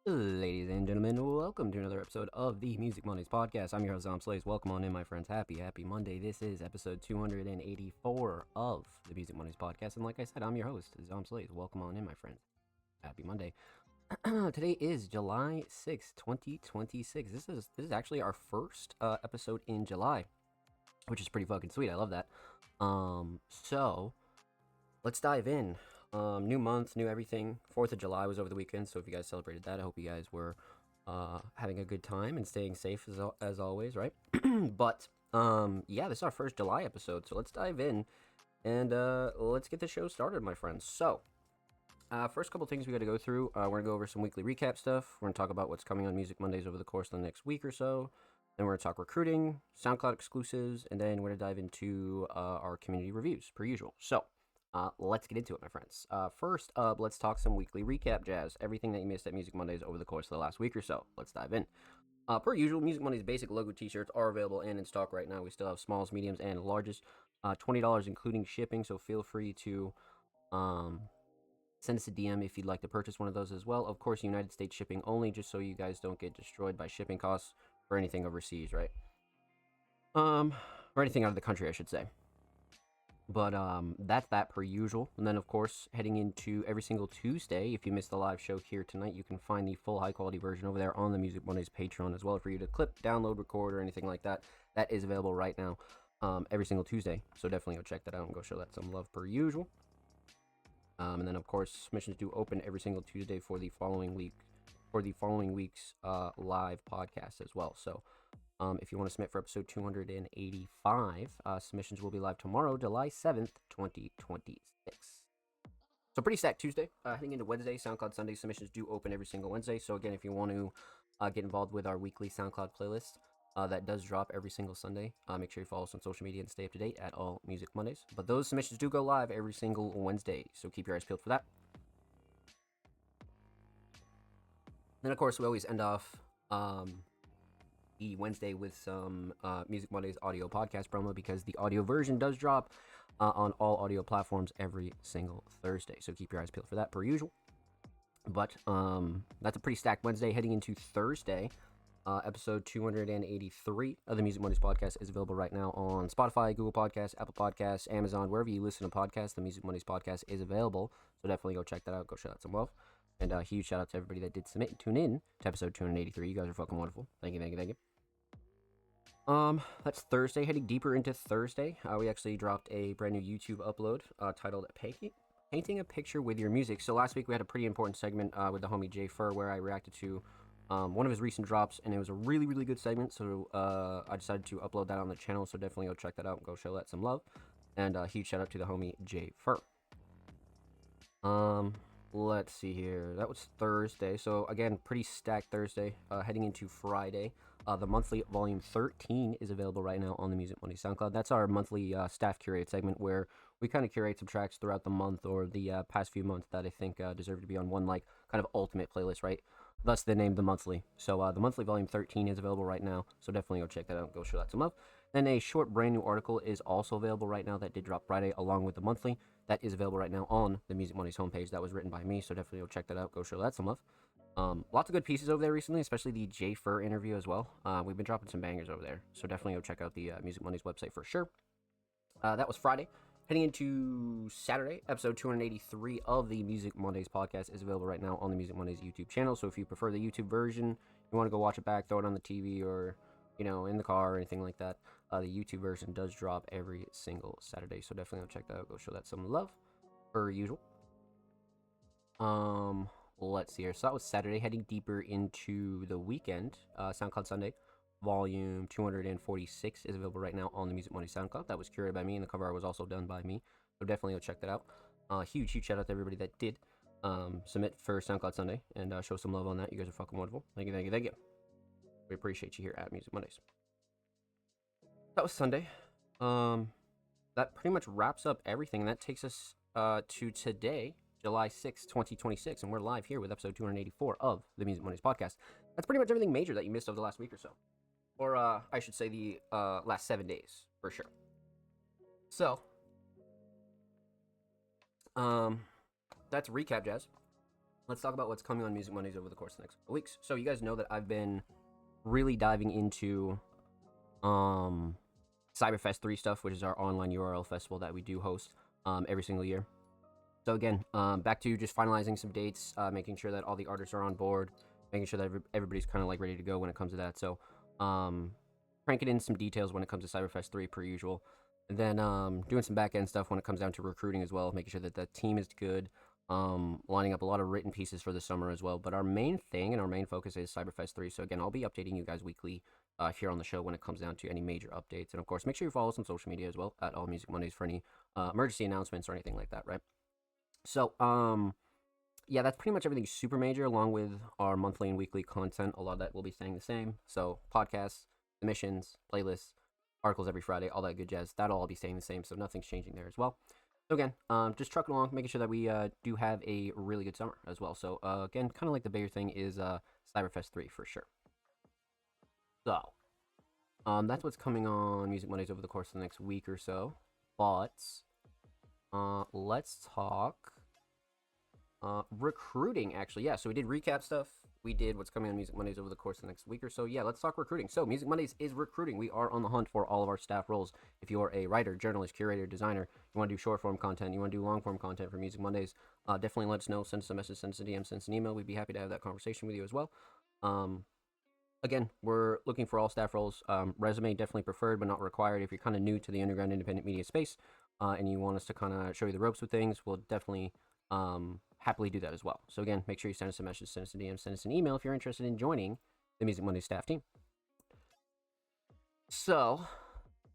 Ladies and gentlemen, welcome to another episode of the Music Mondays podcast. I'm your host, Zom Slays. Welcome on in, my friends. Happy Monday. This is episode 284 of the Music Mondays podcast. And like I said, I'm your host, Zom Slays. Welcome on in, my friends. Happy Monday. Today is July 6th, 2026. This is actually our first episode in July, which is pretty fucking sweet. I love that. So let's dive in. New month, new everything. 4th of July was over the weekend, so if you guys celebrated that, I hope you guys were having a good time and staying safe as always, right? But yeah, this is our first July episode, so let's dive in and let's get the show started, my friends. So first couple things we got to go through. We're gonna go over some weekly recap stuff. We're gonna talk about what's coming on Music Mondays over the course of the next week or so. Then we're gonna talk recruiting, SoundCloud exclusives, and then we're gonna dive into our community reviews per usual. So let's get into it, my friends. First up, let's talk some weekly recap jazz. Everything that you missed at Music Mondays over the course of the last week or so. Let's dive in. Per usual, Music Mondays basic logo t-shirts are available and in stock right now. We still have smalls, mediums, and larges. $20 including shipping, so feel free to send us a DM if you'd like to purchase one of those as well. Of course, United States shipping only, just so you guys don't get destroyed by shipping costs for anything overseas, right? Or anything out of the country, I should say. But that's that per usual. And then, of course, heading into every single Tuesday, if you missed the live show here tonight, you can find the full high-quality version over there on the Music Mondays Patreon as well for you to clip, download, record, or anything like that. That is available right now every single Tuesday. So definitely go check that out and go show that some love per usual. And then, of course, submissions do open every single Tuesday for the following week's live podcast as well. So if you want to submit for episode 285, submissions will be live tomorrow, July 7th, 2026. So pretty stacked Tuesday. Heading into Wednesday, SoundCloud Sunday submissions do open every single Wednesday. So again, if you want to get involved with our weekly SoundCloud playlist, that does drop every single Sunday. Make sure you follow us on social media and stay up to date at All Music Mondays. But those submissions do go live every single Wednesday, so keep your eyes peeled for that. Then, of course, we always end off the Wednesday with some Music Mondays audio podcast promo, because the audio version does drop on all audio platforms every single Thursday. So keep your eyes peeled for that per usual. But that's a pretty stacked Wednesday. Heading into Thursday, episode 283 of the Music Mondays podcast is available right now on Spotify, Google Podcasts, Apple Podcasts, Amazon, wherever you listen to podcasts. The Music Mondays podcast is available. So definitely go check that out. Go show that some love. And a huge shout out to everybody that did submit and tune in to episode 283. You guys are fucking wonderful. Thank you. That's Thursday. Heading deeper into Thursday, we actually dropped a brand new YouTube upload titled Painting a Picture with Your Music. So last week we had a pretty important segment with the homie Jay Fur where I reacted to one of his recent drops, and it was a really, really good segment. So I decided to upload that on the channel. So definitely go check that out and go show that some love. And a huge shout out to the homie Jay Fur. Let's see here. That was Thursday. So again, pretty stacked Thursday. Heading into Friday. The monthly volume 13 is available right now on the Music Mondays SoundCloud. That's our monthly staff curate segment where we kind of curate some tracks throughout the month or the past few months that I think deserve to be on one like kind of ultimate playlist, right? Thus the name The Monthly. So the monthly volume 13 is available right now. So definitely go check that out and go show that some love. Then a short brand new article is also available right now that did drop Friday along with the monthly. That is available right now on the Music Mondays homepage. That was written by me. So definitely go check that out. Go show that some love. Lots of good pieces over there recently, especially the Jay Fur interview as well. We've been dropping some bangers over there. So definitely go check out the Music Mondays website for sure. That was Friday. Heading into Saturday, episode 283 of the Music Mondays podcast is available right now on the Music Mondays YouTube channel. So if you prefer the YouTube version, you want to go watch it back, throw it on the TV or, in the car or anything like that, the YouTube version does drop every single Saturday. So definitely go check that out. Go show that some love, per usual. Let's see here. So that was Saturday. Heading deeper into the weekend, SoundCloud Sunday. Volume 246 is available right now on the Music Mondays SoundCloud. That was curated by me, and the cover art was also done by me. So definitely go check that out. Huge shout out to everybody that did submit for SoundCloud Sunday and show some love on that. You guys are fucking wonderful. Thank you. We appreciate you here at Music Mondays. That was Sunday. That pretty much wraps up everything. That takes us to today, July 6th, 2026, and we're live here with episode 284 of the Music Mondays podcast. That's pretty much everything major that you missed over the last week or so. Or, I should say the last 7 days, for sure. So, that's recap, Jazz. let's talk about what's coming on Music Mondays over the course of the next couple weeks. So you guys know that I've been really diving into um, Cyberfest 3 stuff, which is our online URL festival that we do host every single year. So again, back to just finalizing some dates, making sure that all the artists are on board, making sure that everybody's kind of like ready to go when it comes to that. So cranking in some details when it comes to Cyberfest 3 per usual. And then doing some back end stuff when it comes down to recruiting as well, making sure that the team is good, lining up a lot of written pieces for the summer as well. But our main thing and our main focus is Cyberfest 3. So again, I'll be updating you guys weekly here on the show when it comes down to any major updates. And of course, make sure you follow us on social media as well at All Music Mondays for any emergency announcements or anything like that, right? So, yeah, that's pretty much everything super major, along with our monthly and weekly content. A lot of that will be staying the same. So, podcasts, submissions, playlists, articles every Friday, all that good jazz. That'll all be staying the same. So, nothing's changing there as well. So, again, just trucking along, making sure that we do have a really good summer as well. So, again, kind of like the bigger thing is Cyberfest 3 for sure. So, that's what's coming on Music Mondays over the course of the next week or so. But let's talk recruiting, actually. Yeah, so we did recap stuff. We did what's coming on Music Mondays over the course of the next week or so. Yeah, let's talk recruiting. So, Music Mondays is recruiting. We are on the hunt for all of our staff roles. If you are a writer, journalist, curator, designer, you want to do short form content, you want to do long form content for Music Mondays, definitely let us know. Send us a message, send us a DM, send us an email. We'd be happy to have that conversation with you as well. Again, we're looking for all staff roles. Resume definitely preferred, but not required. If you're kind of new to the underground independent media space and you want us to kind of show you the ropes with things, we'll definitely happily do that as well. So again, make sure you send us a message, send us a DM, send us an email if you're interested in joining the Music Monday staff team. So,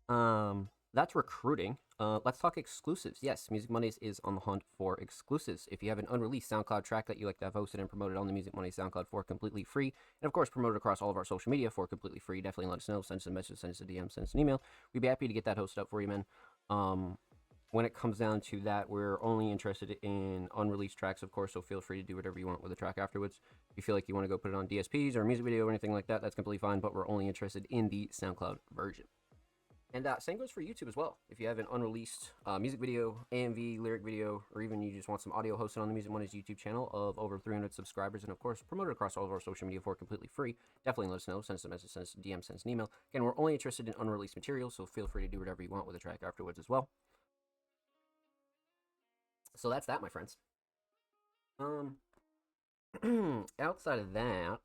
that's recruiting. Let's talk exclusives. Yes, Music Mondays is on the hunt for exclusives. If you have an unreleased SoundCloud track that you like to have hosted and promoted on the Music Monday SoundCloud for completely free, and of course promoted across all of our social media for completely free, definitely let us know. Send us a message, send us a DM, send us an email. We'd be happy to get that hosted up for you, man. When it comes down to that, we're only interested in unreleased tracks, of course, so feel free to do whatever you want with the track afterwards. If you feel like you want to go put it on DSPs or a music video or anything like that, that's completely fine, but we're only interested in the SoundCloud version. And same goes for YouTube as well. If you have an unreleased music video, AMV, lyric video, or even you just want some audio hosted on the Music Mondays YouTube channel of over 300 subscribers, and of course, promoted across all of our social media for completely free, definitely let us know. Send us a message, send us a DM, send us an email. Again, we're only interested in unreleased material, so feel free to do whatever you want with the track afterwards as well. So that's that, my friends. Outside of that,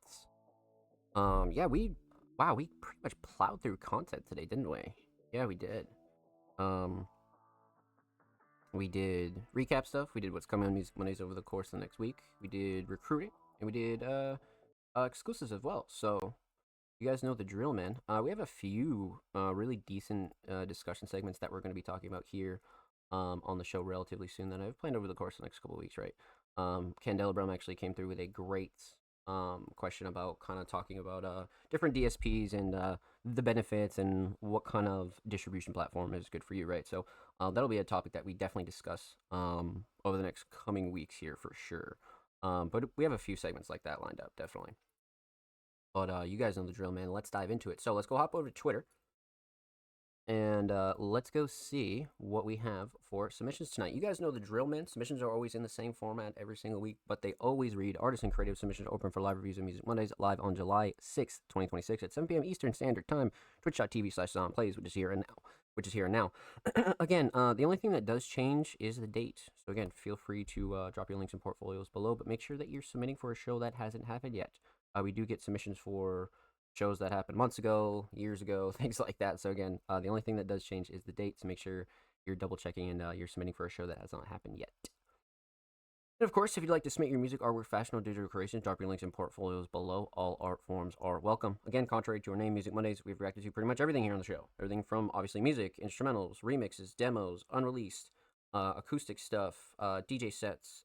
yeah, we pretty much plowed through content today, didn't we? Yeah, we did. We did recap stuff. We did what's coming on Music Mondays over the course of the next week. We did recruiting, and we did exclusives as well. So you guys know the drill, man. We have a few really decent discussion segments that we're going to be talking about here on the show relatively soon that I've planned over the course of the next couple of weeks, right? Ken Delabrum actually came through with a great question about kind of talking about different DSPs and the benefits and what kind of distribution platform is good for you, right? So that'll be a topic that we definitely discuss over the next coming weeks here for sure. But we have a few segments like that lined up, definitely. But you guys know the drill, man. Let's dive into it. So let's go hop over to Twitter. And let's go see what we have for submissions tonight. You guys know the drill, man. Submissions are always in the same format every single week, but they always read artist and creative submissions open for live reviews of Music Mondays live on July 6th, 2026 at 7 p.m. Eastern Standard Time, twitch.tv/ZonPlays, which is here and now. Again, the only thing that does change is the date. So again, feel free to drop your links and portfolios below, but make sure that you're submitting for a show that hasn't happened yet. We do get submissions for shows that happened months ago, years ago, things like that. So again, the only thing that does change is the date, to make sure you're double checking and you're submitting for a show that has not happened yet. And of course, if you'd like to submit your music, artwork, fashion, or digital creations, drop your links and portfolios below. All art forms are welcome. Again, contrary to our name, Music Mondays, we've reacted to pretty much everything here on the show. Everything from, obviously, music, instrumentals, remixes, demos, unreleased, acoustic stuff, DJ sets,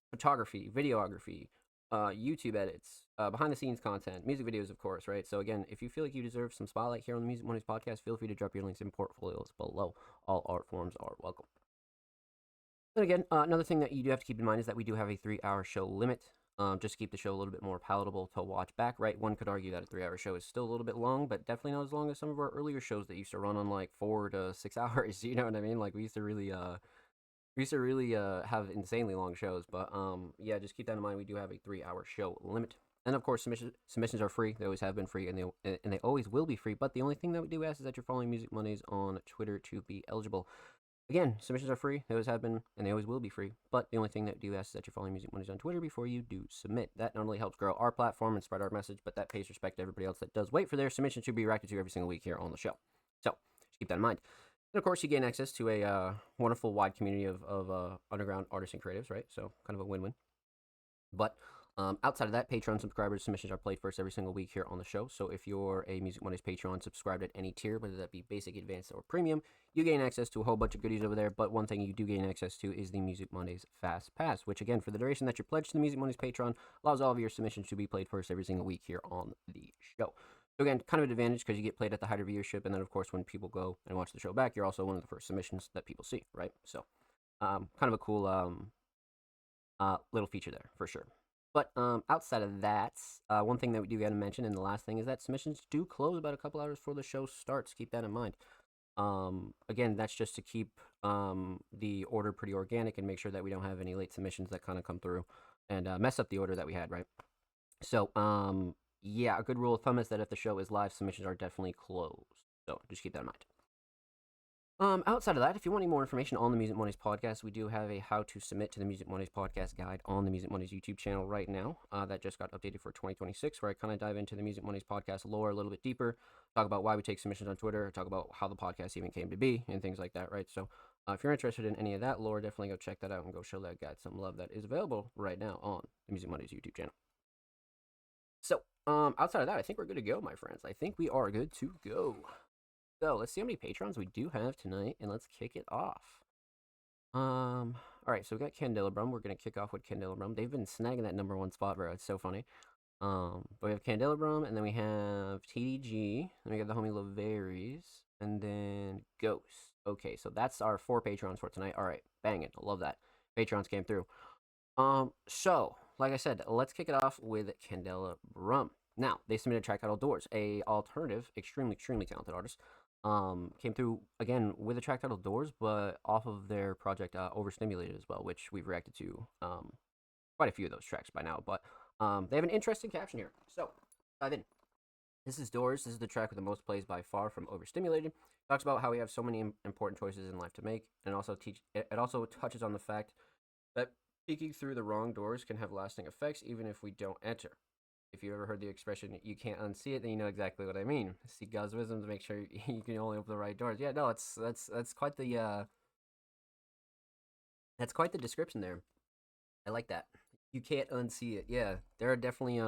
photography, videography, YouTube edits, behind the scenes content, music videos, of course, right? So again, if you feel like you deserve some spotlight here on the Music Mondays podcast, feel free to drop your links and portfolios below. All art forms are welcome. And again, another thing that you do have to keep in mind is that we do have a 3-hour show limit. Just to keep the show a little bit more palatable to watch back, right? One could argue that a 3-hour show is still a little bit long, but definitely not as long as some of our earlier shows that used to run on like 4 to 6 hours. You know what I mean? Like we used to really We used to really have insanely long shows, but yeah, just keep that in mind. We do have a 3-hour show limit, and of course, submissions are free. They always have been free, and they always will be free. But the only thing that we do ask is that you're following Music Mondays on Twitter to be eligible. Again, submissions are free. They always have been, and they always will be free. But the only thing that we do ask is that you're following Music Mondays on Twitter before you do submit. That not only helps grow our platform and spread our message, but that pays respect to everybody else that does wait for their submission to be reacted to every single week here on the show. So just keep that in mind. And of course, you gain access to a wonderful wide community of underground artists and creatives, right? So kind of a win-win. But outside of that, Patreon subscribers' submissions are played first every single week here on the show. So if you're a Music Mondays Patreon subscribed at any tier, whether that be basic, advanced, or premium, you gain access to a whole bunch of goodies over there. But one thing you do gain access to is the Music Mondays Fast Pass, which again, for the duration that you're pledged to the Music Mondays Patreon, allows all of your submissions to be played first every single week here on the show. So again, kind of an advantage because you get played at the height of viewership, and then of course when people go and watch the show back, you're also one of the first submissions that people see, right? So kind of a cool little feature there for sure. But outside of that, one thing that we do got to mention, and the last thing, is that submissions do close about a couple hours before the show starts. Keep that in mind. Again, that's just to keep the order pretty organic and make sure that we don't have any late submissions that kind of come through and mess up the order that we had, right? So yeah, a good rule of thumb is that if the show is live, submissions are definitely closed. So just keep that in mind. Outside of that, if you want any more information on the Music Mondays podcast, we do have a how to submit to the Music Mondays podcast guide on the Music Mondays YouTube channel right now. That just got updated for 2026, where I kind of dive into the Music Mondays podcast lore a little bit deeper, talk about why we take submissions on Twitter, talk about how the podcast even came to be, and things like that, right? So if you're interested in any of that lore, definitely go check that out and go show that guide some love. That is available right now on the Music Mondays YouTube channel. So outside of that, I think we're good to go, my friends. I think we are good to go. So let's see how many patrons we do have tonight, and let's kick it off. All right, so we got Candelabrum. We're gonna kick off with Candelabrum. They've been snagging that #1 spot, bro. It's so funny. But we have Candelabrum, and then we have TDG, then we got the homie Laveries, and then Ghost. Okay, so that's our 4 patrons for tonight. All right, banging. I love that. Patrons came through. So like I said, let's kick it off with Candelabrum. Now, they submitted a track titled Doors, a alternative, extremely talented artist. Came through again with a track titled Doors, but off of their project Overstimulated as well, which we've reacted to quite a few of those tracks by now. But they have an interesting caption here. So dive in. This is Doors. This is the track with the most plays by far from Overstimulated. Talks about how we have so many important choices in life to make, and it also touches on the fact that peeking through the wrong doors can have lasting effects even if we don't enter. If you ever heard the expression, you can't unsee it, then you know exactly what I mean. Seek God's wisdom to make sure you can only open the right doors. Yeah, no, that's quite the description there. I like that. You can't unsee it. Yeah, there are definitely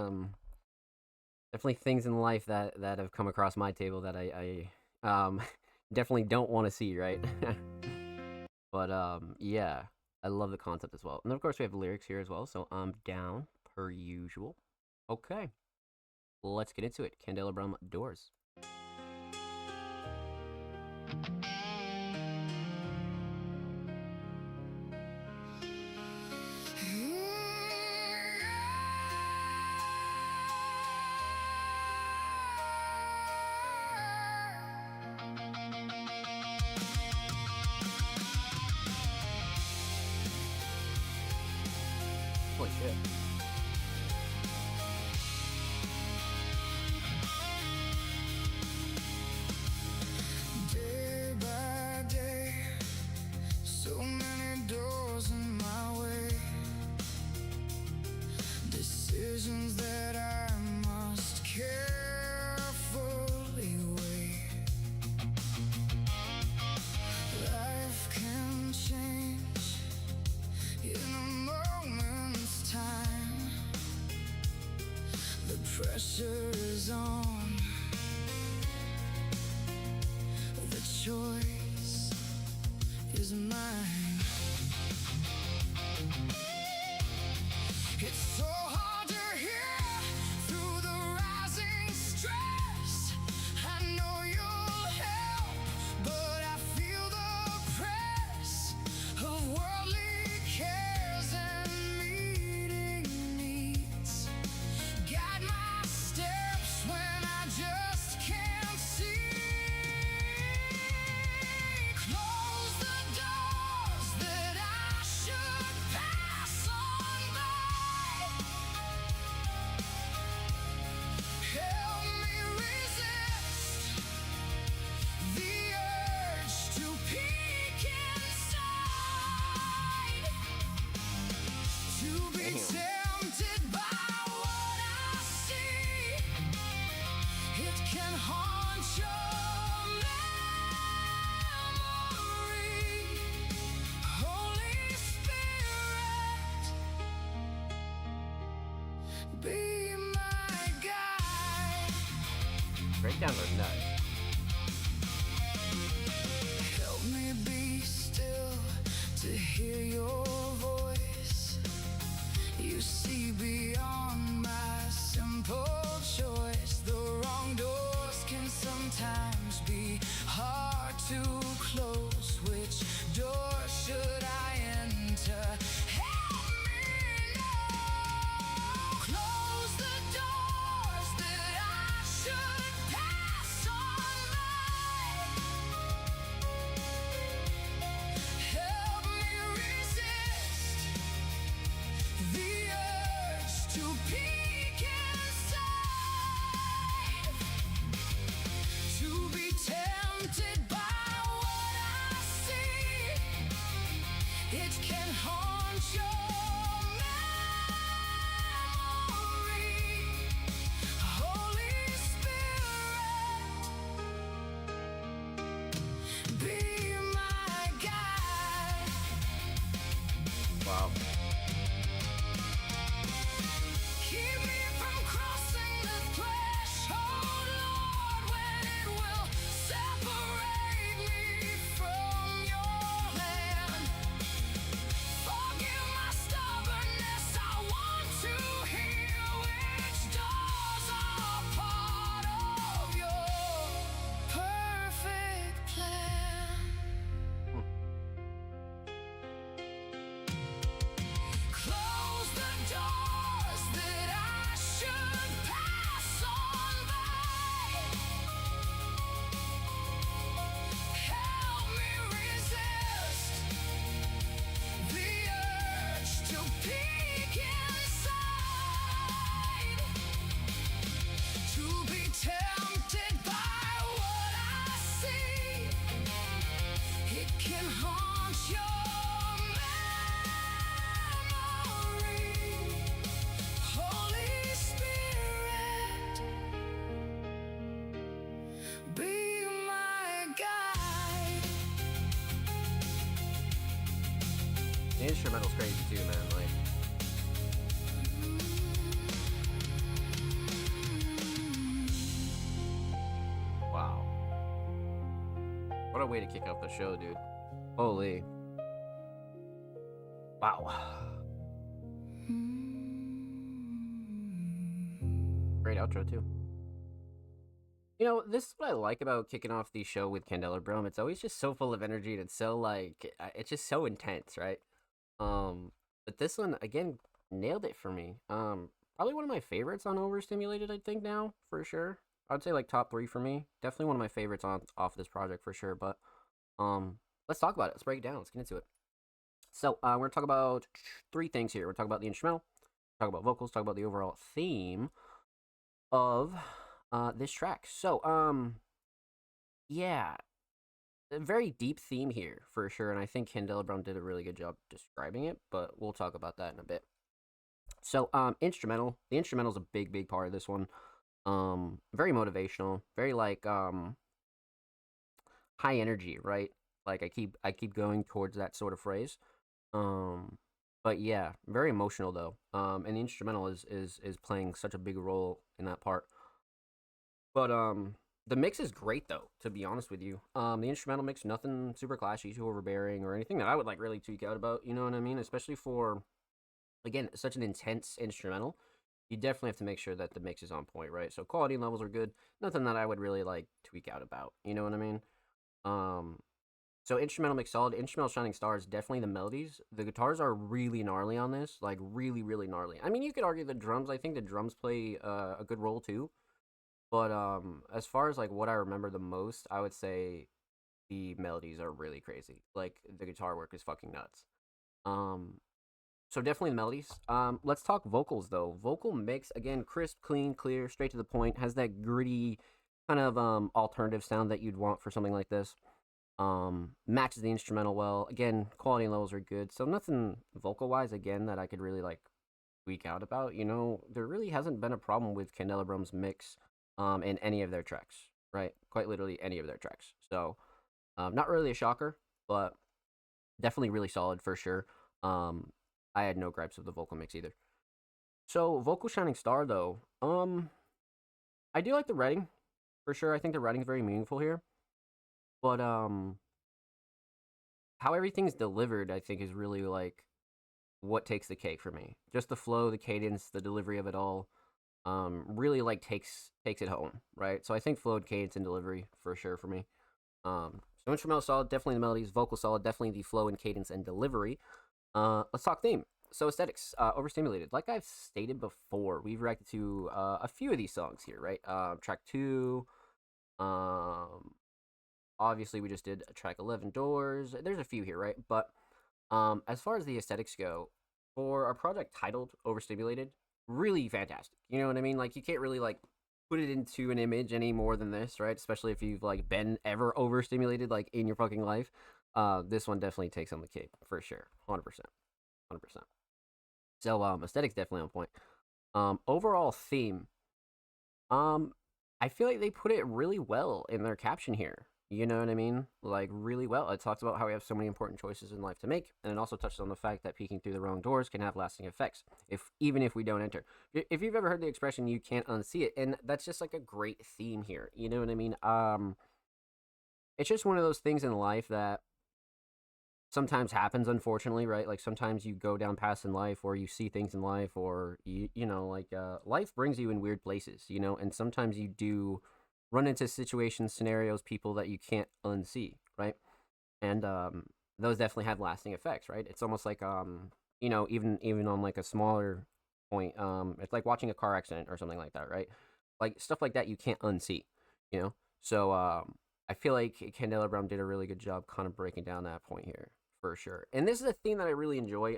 things in life that have come across my table that I definitely don't want to see, right? But yeah, I love the concept as well. And then of course we have lyrics here as well, so I'm down per usual. Okay, let's get into it. Candelabrum, Doors. Holy shit. That I must carefully weigh. Life can change in a moment's time. The pressure is on. The choice is mine. It's so hard to hear through the rising stress. I know you'll help, but I feel the press of worldly cares and meeting needs. Guide my steps when I just can't see. haunt your memory. Holy Spirit, be my guide. Breakdowns are nuts. Help me be still to hear your voice. You see beyond my simple choice. The wrong doors can sometimes be hard to close. Which door should I enter? Help me know. Close the doors that I should pass on by. Help me resist the urge to peek inside, to be tempted by what I see. It can haunt your memory. Holy Spirit, be my guide. Wow. Keep me from crossing the threshold, Lord, when it will separate me from your land. Forgive my stubbornness, I want to hear which doors are part of your perfect plan. Close the doors that I should pass on by. Help me resist the urge to peek inside, to be tempted by what I see. It can haunt your memory. Holy Spirit, be my guide. The instrumental's crazy too, man. Like, wow. What a way to kick off the show, dude. Holy. Wow. Great outro, too. You know, this is what I like about kicking off the show with Candelabrum. It's always just so full of energy and it's so, like, it's just so intense, right? But this one, again, nailed it for me. Probably one of my favorites on Overstimulated, I think, now, for sure. I'd say, like, top 3 for me. Definitely one of my favorites off this project, for sure. But, let's talk about it. Let's break it down. Let's get into it. So, we're going to talk about 3 things here. We're going to talk about the instrumental, talk about vocals, talk about the overall theme of this track. So, yeah, a very deep theme here, for sure. And I think Candelabrum did a really good job describing it, but we'll talk about that in a bit. So, instrumental. The instrumental is a big, big part of this one. Very motivational, very, like, high energy, right? Like, I keep going towards that sort of phrase. But yeah, very emotional though. And the instrumental is playing such a big role in that part. But the mix is great though, to be honest with you. The instrumental mix, nothing super clashy, too overbearing, or anything that I would like really tweak out about, you know what I mean? Especially for, again, such an intense instrumental. You definitely have to make sure that the mix is on point, right? So quality levels are good. Nothing that I would really like tweak out about, you know what I mean? So instrumental mix solid. Instrumental shining stars, definitely the melodies. The guitars are really gnarly on this, like really, really gnarly. I mean, you could argue the drums. I think the drums play a good role too. But as far as like what I remember the most, I would say the melodies are really crazy. Like the guitar work is fucking nuts. So definitely the melodies. Let's talk vocals though. Vocal mix, again, crisp, clean, clear, straight to the point. Has that gritty kind of alternative sound that you'd want for something like this. Matches the instrumental well. Again, quality levels are good. So nothing vocal wise, again, that I could really like tweak out about. You know, there really hasn't been a problem with Candelabrum's mix in any of their tracks, right? Quite literally any of their tracks. So, not really a shocker, but definitely really solid for sure. I had no gripes with the vocal mix either. So, vocal shining star though, I do like the writing for sure. I think the writing's very meaningful here, but how everything's delivered, I think, is really like what takes the cake for me. Just the flow, the cadence, the delivery of it all, really like takes it home, right? So I think flowed, cadence, and delivery for sure for me. So instrumental solid, definitely the melodies. Vocal solid, definitely the flow and cadence and delivery. Let's talk theme. So aesthetics, overstimulated. Like I've stated before, we've reacted to a few of these songs here, right? Track 2. Obviously we just did track 11, Doors. There's a few here, right? But as far as the aesthetics go, for a project titled Overstimulated, really fantastic. You know what I mean? Like you can't really like put it into an image any more than this, right? Especially if you've like been ever overstimulated like in your fucking life. This one definitely takes on the cake for sure. 100%. 100%. So aesthetics definitely on point. Overall theme, I feel like they put it really well in their caption here. You know what I mean? Like really well. It talks about how we have so many important choices in life to make, and it also touches on the fact that peeking through the wrong doors can have lasting effects, even if we don't enter. If you've ever heard the expression, you can't unsee it, and that's just like a great theme here. You know what I mean? It's just one of those things in life that sometimes happens, unfortunately, right? Like sometimes you go down paths in life, or you see things in life, or life brings you in weird places, you know, and sometimes you do run into situations, scenarios, people that you can't unsee, right? And those definitely have lasting effects, right? It's almost like even on like a smaller point, it's like watching a car accident or something like that, right? Like stuff like that you can't unsee, you know. So I feel like Candela Brown did a really good job kind of breaking down that point here for sure. And this is a theme that I really enjoy.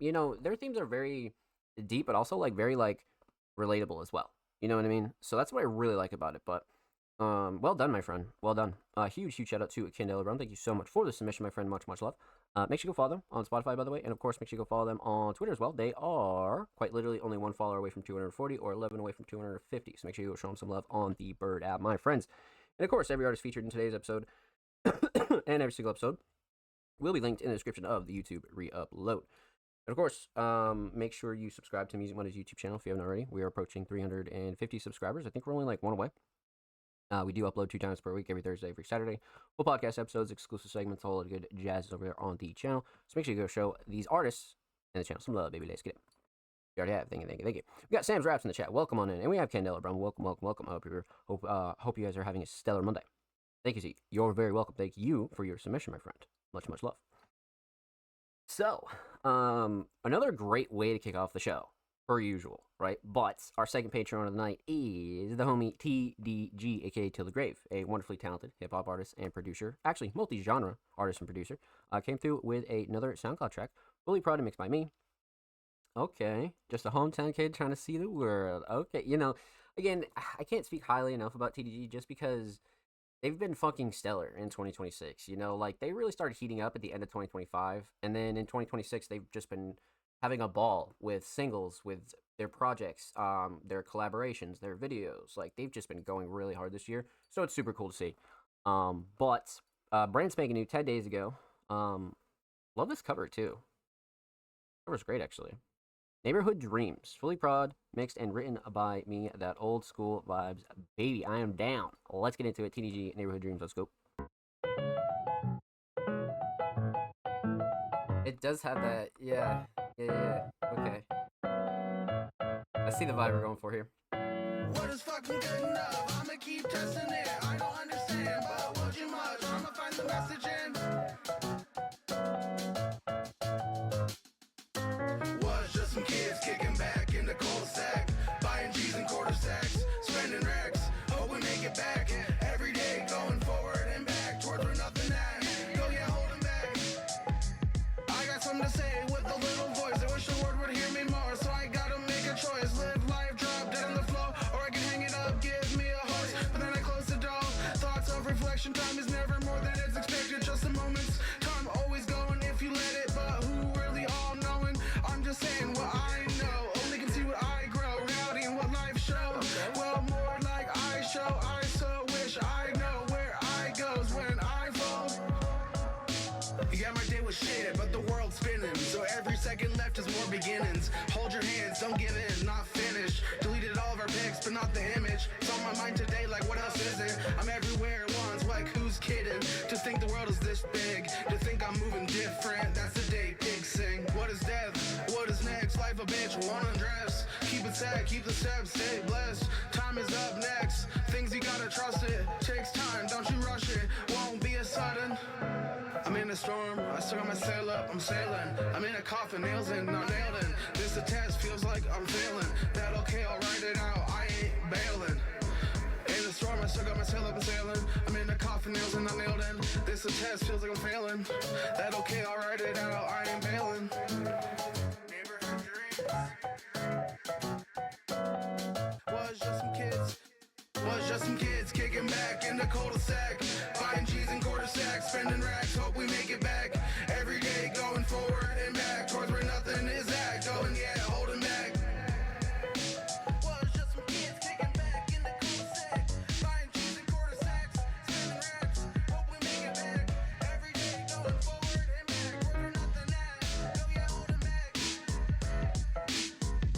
Their themes are very deep, but also like very like relatable as well. You know what I mean? So that's what I really like about it. But well done, my friend. Well done. Huge shout out to Candela Brown. Thank you so much for the submission, my friend. Much love. Make sure you go follow them on Spotify, by the way. And of course, make sure you go follow them on Twitter as well. They are quite literally only one follower away from 240 or 11 away from 250. So make sure you go show them some love on the Bird app, my friends. And of course, every artist featured in today's episode and every single episode will be linked in the description of the YouTube re-upload. And of course, make sure you subscribe to Music Money's YouTube channel if you haven't already. We are approaching 350 subscribers. I think we're only like one away. We do upload 2 times per week, every Thursday, every Saturday. Full podcast episodes, exclusive segments, all the good jazz over there on the channel. So make sure you go show these artists and the channel some love, baby. Let's get it. You already have. Thank you. We got Sam's Raps in the chat. Welcome on in. And we have Candela Brown. Welcome. Hope you guys are having a stellar Monday. Thank you, Z. You're very welcome. Thank you for your submission, my friend. Much love. So, another great way to kick off the show, per usual, right? But our second patron of the night is the homie TDG, aka Till the Grave, a wonderfully talented hip-hop artist and producer, actually multi-genre artist and producer, came through with another SoundCloud track, Fully Proud and mixed by me. Okay, just a hometown kid trying to see the world. Okay, again, I can't speak highly enough about TDG just because they've been fucking stellar in 2026. Like they really started heating up at the end of 2025, and then in 2026 they've just been having a ball with singles, with their projects, their collaborations, their videos. Like they've just been going really hard this year, so it's super cool to see. But brand spanking new 10 days ago. Love this cover too. Cover's great actually. Neighborhood Dreams, Fully Proud, mixed and written by me. That old school vibes, baby. I am down. Let's get into it. TDG, Neighborhood Dreams. Let's go. It does have that, yeah. Okay. I see the vibe we're going for here. What is fucking good enough? I'ma keep testing it. I don't understand, but what you much? I'ma find the message in. Was just some kids kicking back in the cul-de-sac, buying G's and quarter sacks, spending racks. Hope we make it back. Every day going forward and back towards where nothing at. Go yeah, holding back. I got something to say with a little voice. I wish the world would hear me more, so I gotta make a choice. Live life, drop dead on the floor, or I can hang it up, give me a horse. But then I close the door, so more beginnings. Hold your hands, don't give in, not finished. Deleted all of our pics, but not the image. It's on my mind today, like what else is it? I'm everywhere at once, like who's kidding? To think the world is this big, to think I'm moving different. That's the day pigs sing. What is death? What is next? Life a bitch, won't undress. Keep it sad, keep the steps, stay blessed. Time is up next. Things you gotta trust it. Takes time, don't you rush it. Won't be a sudden. I'm in a storm, I still got my sail up, I'm sailing. I'm in a coffin, nails in, not nailed in. This a test, feels like I'm failing. That okay, I'll write it out, I ain't bailing. In a storm, I still got my sail up and sailing. I'm in a coffin, nails in, not nailed in. This a test, feels like I'm failing. That okay, I'll write it out, I ain't bailing. Neighborhood dreams. Was just some kids kicking back in the cul-de-sac, buying cheese and quarter sacks, spending racks, hope we make it back. Every day going forward and back towards where nothing is at, going yeah, holding back. Was just some kids kicking back in the cul-de-sac, buying cheese and quarter sacks, spending racks, hope we make it back. Every day going forward and back towards where nothing at, go yeah, holding back.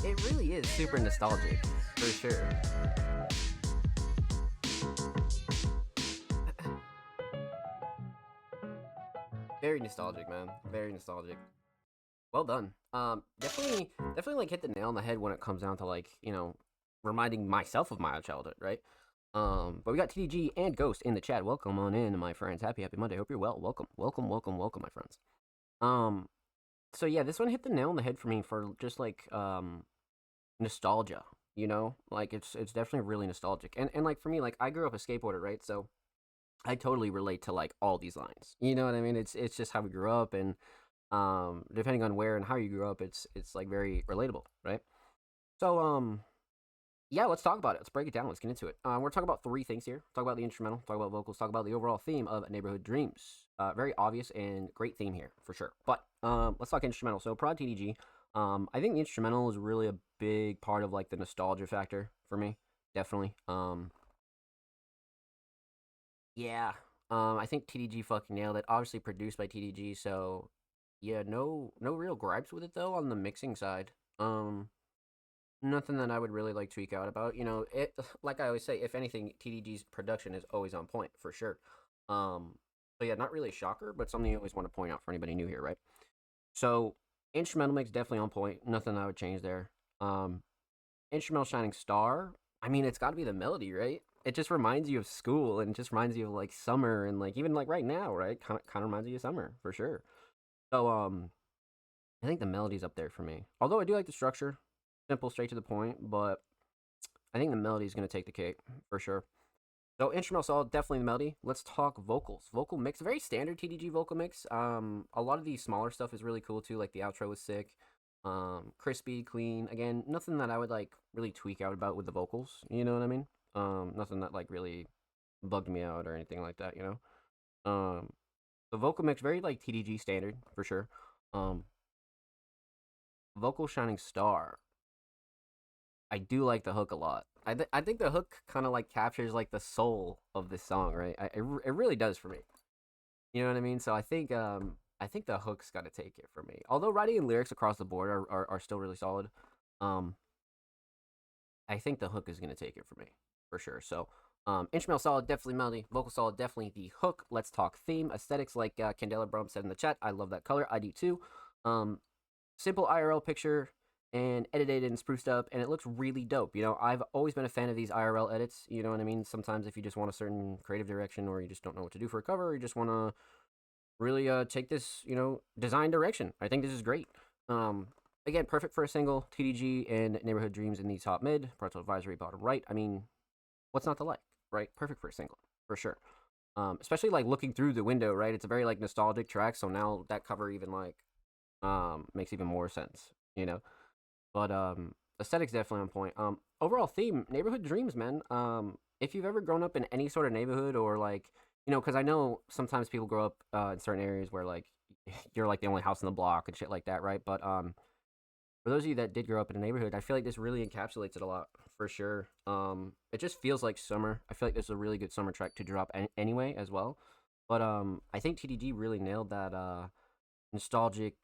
It really is super nostalgic, for sure. Very nostalgic, man. Very nostalgic. Well done. Definitely like hit the nail on the head when it comes down to like, reminding myself of my childhood, right? But we got TDG and Ghost in the chat. Welcome on in, my friends. Happy Monday. Hope you're well. Welcome, my friends. So yeah, this one hit the nail on the head for me for just like nostalgia. Like it's definitely really nostalgic. And like for me, like I grew up a skateboarder, right? So I totally relate to like all these lines. You know what I mean? It's just how we grew up, and depending on where and how you grew up, it's like very relatable, right? So yeah, let's talk about it. Let's break it down. Let's get into it. We're talking about three things here. Talk about the instrumental, talk about vocals, talk about the overall theme of Neighborhood Dreams. Very obvious and great theme here for sure. But let's talk instrumental. So Prod TDG. I think the instrumental is really a big part of like the nostalgia factor for me. Definitely. Yeah. I think TDG fucking nailed it. Obviously produced by TDG, so yeah, no real gripes with it though on the mixing side. Nothing that I would really like tweak out about. It like I always say, if anything, TDG's production is always on point for sure. So yeah, not really a shocker, but something you always want to point out for anybody new here, right? So instrumental mix definitely on point. Nothing I would change there. Instrumental shining star. I mean, it's got to be the melody, right? It just reminds you of school, and it just reminds you of like summer, and like even like right now, right? Kind of reminds you of summer for sure. So I think the melody's up there for me. Although I do like the structure, simple, straight to the point, but I think the melody's gonna take the cake for sure. So instrumental solid, definitely the melody. Let's talk vocals. Vocal mix, very standard TDG vocal mix. A lot of the smaller stuff is really cool too. Like the outro was sick. Crispy, clean. Again, nothing that I would like really tweak out about with the vocals. You know what I mean? Nothing that like really bugged me out or anything like that. The vocal mix very like TDG standard for sure. Vocal shining star. I do like the hook a lot. I think the hook kind of like captures like the soul of this song, right? It really does for me. You know what I mean? So I think the hook's got to take it for me. Although writing and lyrics across the board are still really solid. I think the hook is gonna take it for me for sure. So instrumental solid, definitely melody. Vocal solid, definitely the hook. Let's talk theme. Aesthetics, like Candela Brum said in the chat. I love that color. I do too. Simple IRL picture and edited and spruced up, and it looks really dope. I've always been a fan of these IRL edits. You know what I mean? Sometimes if you just want a certain creative direction, or you just don't know what to do for a cover, or you just want to really take this, design direction, I think this is great. Again, perfect for a single. TDG and Neighborhood Dreams in the top mid, parental advisory bottom right. I mean, what's not to like, right? Perfect for a single, for sure. Especially like looking through the window, right? It's a very like nostalgic track, so now that cover even like makes even more sense, But aesthetics definitely on point. Overall theme, Neighborhood Dreams, man. If you've ever grown up in any sort of neighborhood, or like, because I know sometimes people grow up in certain areas where like you're like the only house in the block and shit like that, right? But for those of you that did grow up in a neighborhood, I feel like this really encapsulates it a lot, for sure. It just feels like summer. I feel like this is a really good summer track to drop anyway as well. But I think TDG really nailed that nostalgic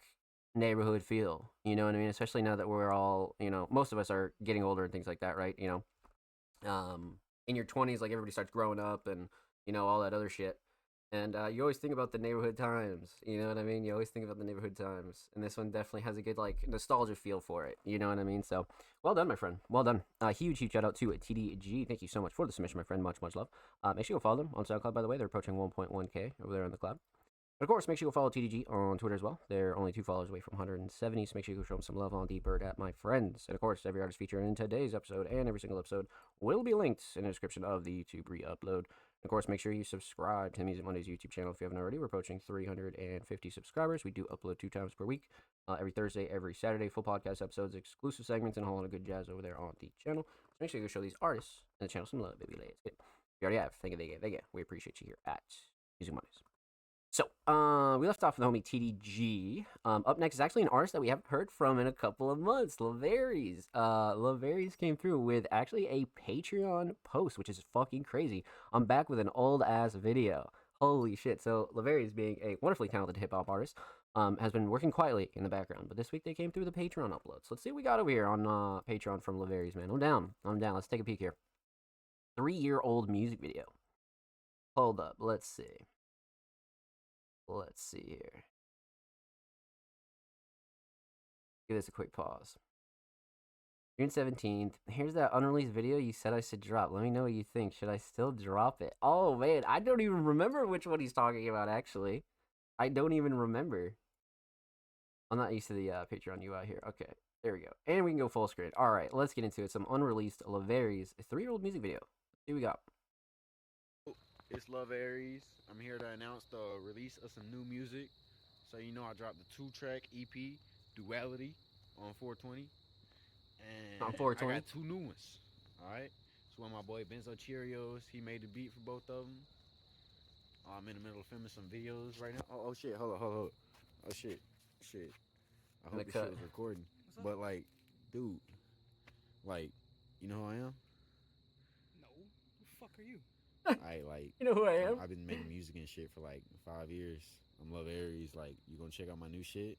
neighborhood feel. You know what I mean? Especially now that we're all, you know, most of us are getting older and things like that, right? You know, in your 20s, like everybody starts growing up and, you know, all that other shit. And you always think about the neighborhood times. You know what I mean? You always think about the neighborhood times. And this one definitely has a good, like, nostalgia feel for it. You know what I mean? So, well done, my friend. Well done. Huge shout out to TDG. Thank you so much for the submission, my friend. Much, much love. Make sure you go follow them on SoundCloud, by the way. They're approaching 1.1K over there on the cloud. But of course, make sure you go follow TDG on Twitter as well. They're only 2 followers away from 170, so make sure you go show them some love on D-Bird at my friends. And of course, every artist featured in today's episode and every single episode will be linked in the description of the YouTube re-upload. Of course, make sure you subscribe to Music Mondays YouTube channel if you haven't already. We're approaching 350 subscribers. We do upload 2 times per week, every Thursday, every Saturday, full podcast episodes, exclusive segments, and a whole lot of good jazz over there on the channel. So make sure you go show these artists and the channel some love, baby. Let's get it. If you already have, thank you. We appreciate you here at Music Mondays. So, we left off with the homie TDG. Up next is actually an artist that we haven't heard from in a couple of months, Lavaries. Lavaries came through with actually a Patreon post, which is fucking crazy. I'm back with an old-ass video. Holy shit. So, Lavaries, being a wonderfully talented hip-hop artist, has been working quietly in the background. But this week they came through the Patreon uploads. Let's see what we got over here on Patreon from Lavaries, man. I'm down. Let's take a peek here. 3-year-old music video. Hold up. Let's see here. Give this a quick pause. June 17th. Here's that unreleased video you said I should drop. Let me know what you think. Should I still drop it? Oh, man. I don't even remember which one he's talking about, actually. I don't even remember. I'm not used to the Patreon UI here. Okay. There we go. And we can go full screen. All right. Let's get into it. Some unreleased Lavaries, a 3-year-old music video. Let's see what we got. It's Love Aries. I'm here to announce the release of some new music. So you know I dropped the 2-track EP, Duality, on 420. And On 420? I got 2 new ones. Alright? So one my boy Benzo Cheerios, he made the beat for both of them. I'm in the middle of filming some videos right now. Oh shit, hold up. Oh shit. I hope this shit was recording. But like, dude, like, you know who I am? No. Who the fuck are you? You know who I am? I've been making music and shit for like 5 years. I'm Love Aries. Like, you gonna check out my new shit?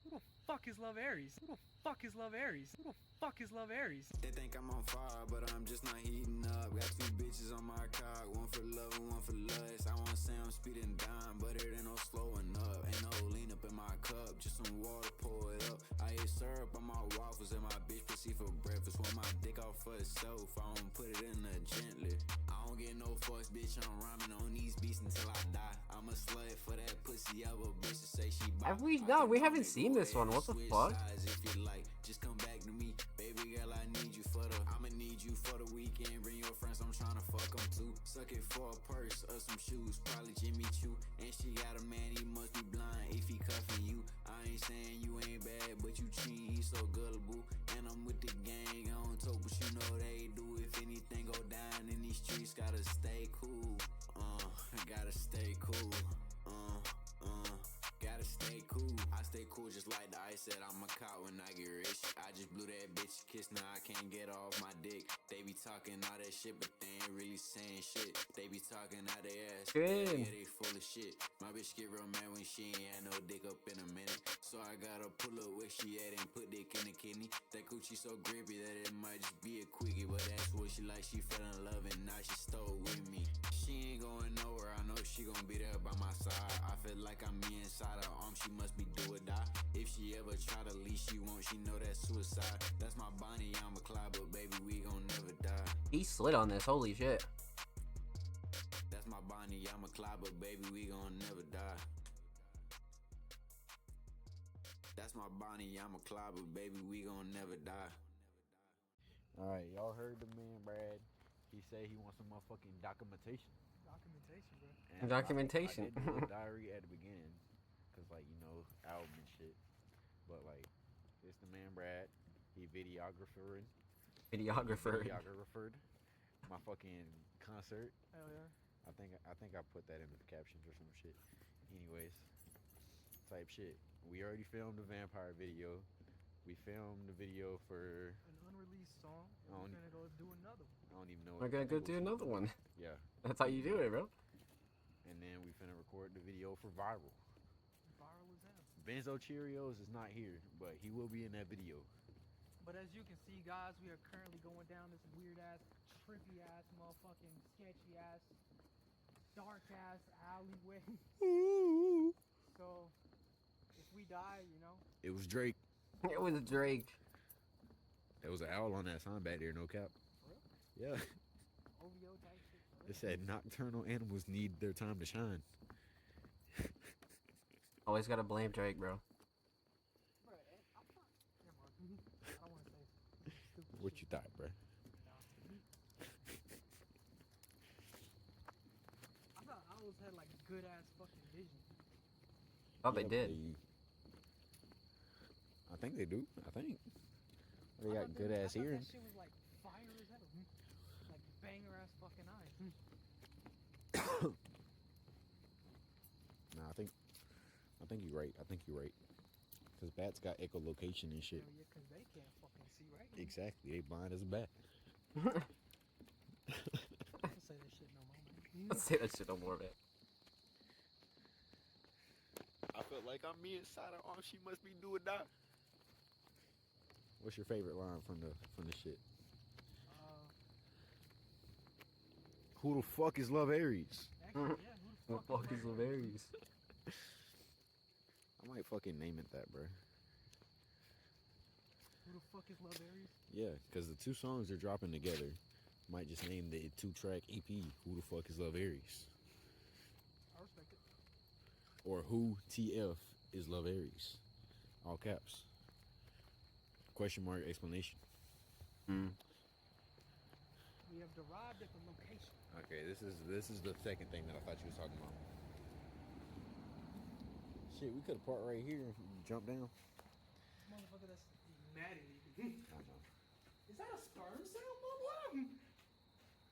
Who the fuck is Love Aries? Who the fuck is Love Aries? Who the fuck is Love Aries? They think I'm on fire, but I'm just not heating up. Got 2 bitches on my cock, one for love and one for lust. I wanna say I'm speeding down, but it ain't no slowing up. Ain't no lean up in my cup, just some water, pour it up. I eat syrup on my waffles and my bitch pussy for breakfast. Want my dick off for itself, I don't put it in there gently. I don't get no fucks, bitch, I'm rhyming on these beats until I die. I'm a slut for that pussy of a bitch to say she Have we? No, we haven't seen this one. What the fuck? If you like, just come back to me, baby girl. I need you for the. I'ma need you for the weekend. Bring your friends, I'm tryna fuck them too. Suck it for a purse or some shoes, probably Jimmy Choo. And she got a man, he must be blind if he cuffing you. I ain't saying you ain't bad, but you cheat, he so gullible. And I'm with the gang on top, but you know they do. If anything go down in these streets, gotta stay cool. Gotta stay cool. Gotta stay cool. I stay cool just like the ice said I'm a cop when I get rich. I just blew that bitch a kiss, now I can't get off my dick. They be talking all that shit, but they ain't really saying shit. They be talking out their ass. Good. Yeah, they full of shit. My bitch get real mad when she ain't had no dick up in a minute. So I gotta pull up where she at and put dick in the kidney. That coochie so grippy that it might just be a quickie. But that's what she like, she fell in love and now she stole with me. She ain't going nowhere, I know she gon' be there by my side. I feel like I'm me inside her arm, she must be do or die. If she ever try to leave, she won't, she know that's suicide. That's my Bonnie, I'm a Clyde, but baby, we gon' never die. He slid on this. Holy shit. That's my Bonnie, I'm a Clyde, but baby, we gon' never die. That's my Bonnie, I'm a Clyde, but baby, we gon' never die. Alright, y'all heard the man, Brad. He said he wants some motherfucking documentation. Documentation, bro. And Documentation. I did do a diary at the beginning, cause like, you know, album and shit. But like, it's the man Brad. He videographered my fucking concert. Hell yeah. I think I put that in the captions or some shit. Anyways, type shit. We already filmed the vampire video. We filmed the video for An unreleased song. I We're don't- gonna go do another one. I don't even know. We're gonna go do another one. Yeah, That's how you do it, bro. and then we finna record the video for Viral. Viral as hell. Benzo Cheerios is not here, but he will be in that video. But as you can see, guys, we are currently going down this weird ass, trippy ass, motherfucking sketchy ass, dark ass alleyway. So if we die, you know. It was Drake. It was Drake. There was an owl on that sign back there, no cap. For real? Yeah. OVO type shit. For real? It said nocturnal animals need their time to shine. Always gotta blame Drake, bro. Bro, I'm not. Never mind. I don't want to say stupid What shit. you thought, bro? I thought owls had like good ass fucking vision. Thought they did. I think they do. I think. They I got thought good I ass thought hearing. That shit was like fire as hell. Like banger ass fucking eyes. Nah, I think you're right. I think you're right. Cause bats got echolocation and shit. Hell yeah, cause they can't fucking see, right? Exactly. They blind as a bat. Don't say that shit no more, man. Let's say that shit no more, man. I feel like I'm me inside her arm. She must be do or die. What's your favorite line from the shit? Who the fuck is Love Aries? Actually, yeah. Who What the fuck is Laverius? I might fucking name it that, bro. Who the fuck is Love Aries? Yeah, because the two songs they're dropping together might just name the 2-track EP. Who the fuck is Love Aries? I respect it. Or who TF is Love Aries? All caps. Question mark explanation. Mm. We have derived at the location. Okay, this is the second thing that I thought you was talking about. Shit, we could have parked right here and jump down. Motherfucker, that's mad at me. I know. Is that a sperm cell, Bubba?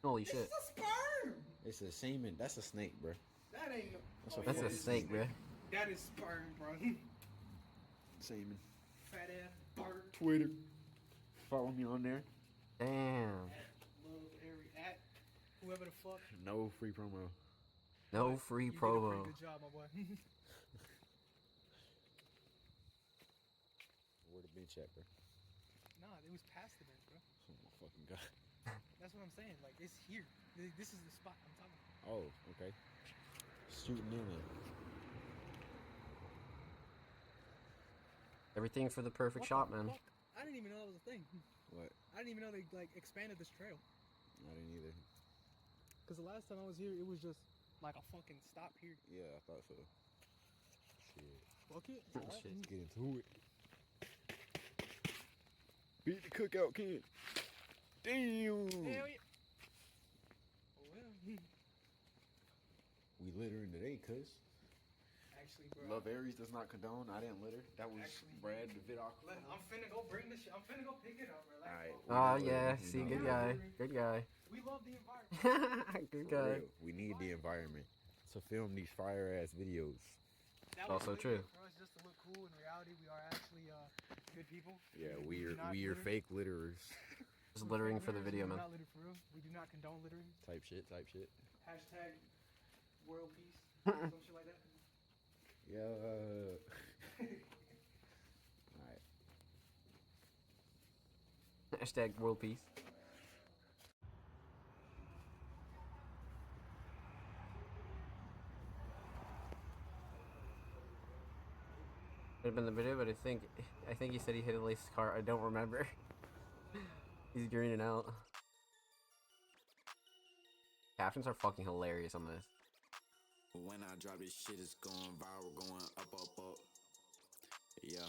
Holy This shit. is a sperm. It's a semen. That's a snake, bro. That ain't. That's a That's a fucking snake, bro. That is sperm, bro. Semen. Fat ass bird. Twitter. Follow me on there. Damn. Love Aries. At whoever the fuck. No free promo. No free You did a promo. pretty good job, my boy. Where the bench at, bro? Nah, it was past the bench, bro. Oh my fucking god. That's what I'm saying. Like, it's here. This is the spot I'm talking about. Oh, okay. Shooting in it. Everything for the perfect What shot, the man. fuck? I didn't even know that was a thing. What? I didn't even know they like expanded this trail. I didn't either. Cause the last time I was here, it was just like a fucking stop here. Yeah, I thought so. Shit. Fuck it. Oh, Alright. shit. Let's get into it. Beat the cookout kid. Damn. Hell yeah. Oh well. We littering today, cuz. Actually, bro. Love Aries does not condone. I didn't litter. That was Actually, Brad the videographer. Look, I'm finna go bring this shit. I'm finna go pick it up, bro. Like, Alright. fuck. Oh, We yeah. know it. See, We good know guy. it. Good guy. We love the environment. Good For guy. real. We need the environment to film these fire ass videos. That Also was true. For us just to look cool. In reality, we are actually good people. Yeah, We do not we are litter. fake litterers. Just We're littering fake for the litters, video, we do man. not litter for real. We do not condone littering. Type shit. Hashtag world peace. Some shit like that. Yeah. Alright. Hashtag world peace. Could have been the video, but I think he said he hit Elise's car. I don't remember. He's greening out. Captions are fucking hilarious on this. When I drop this shit, it's going viral, going up, up, up. Yeah,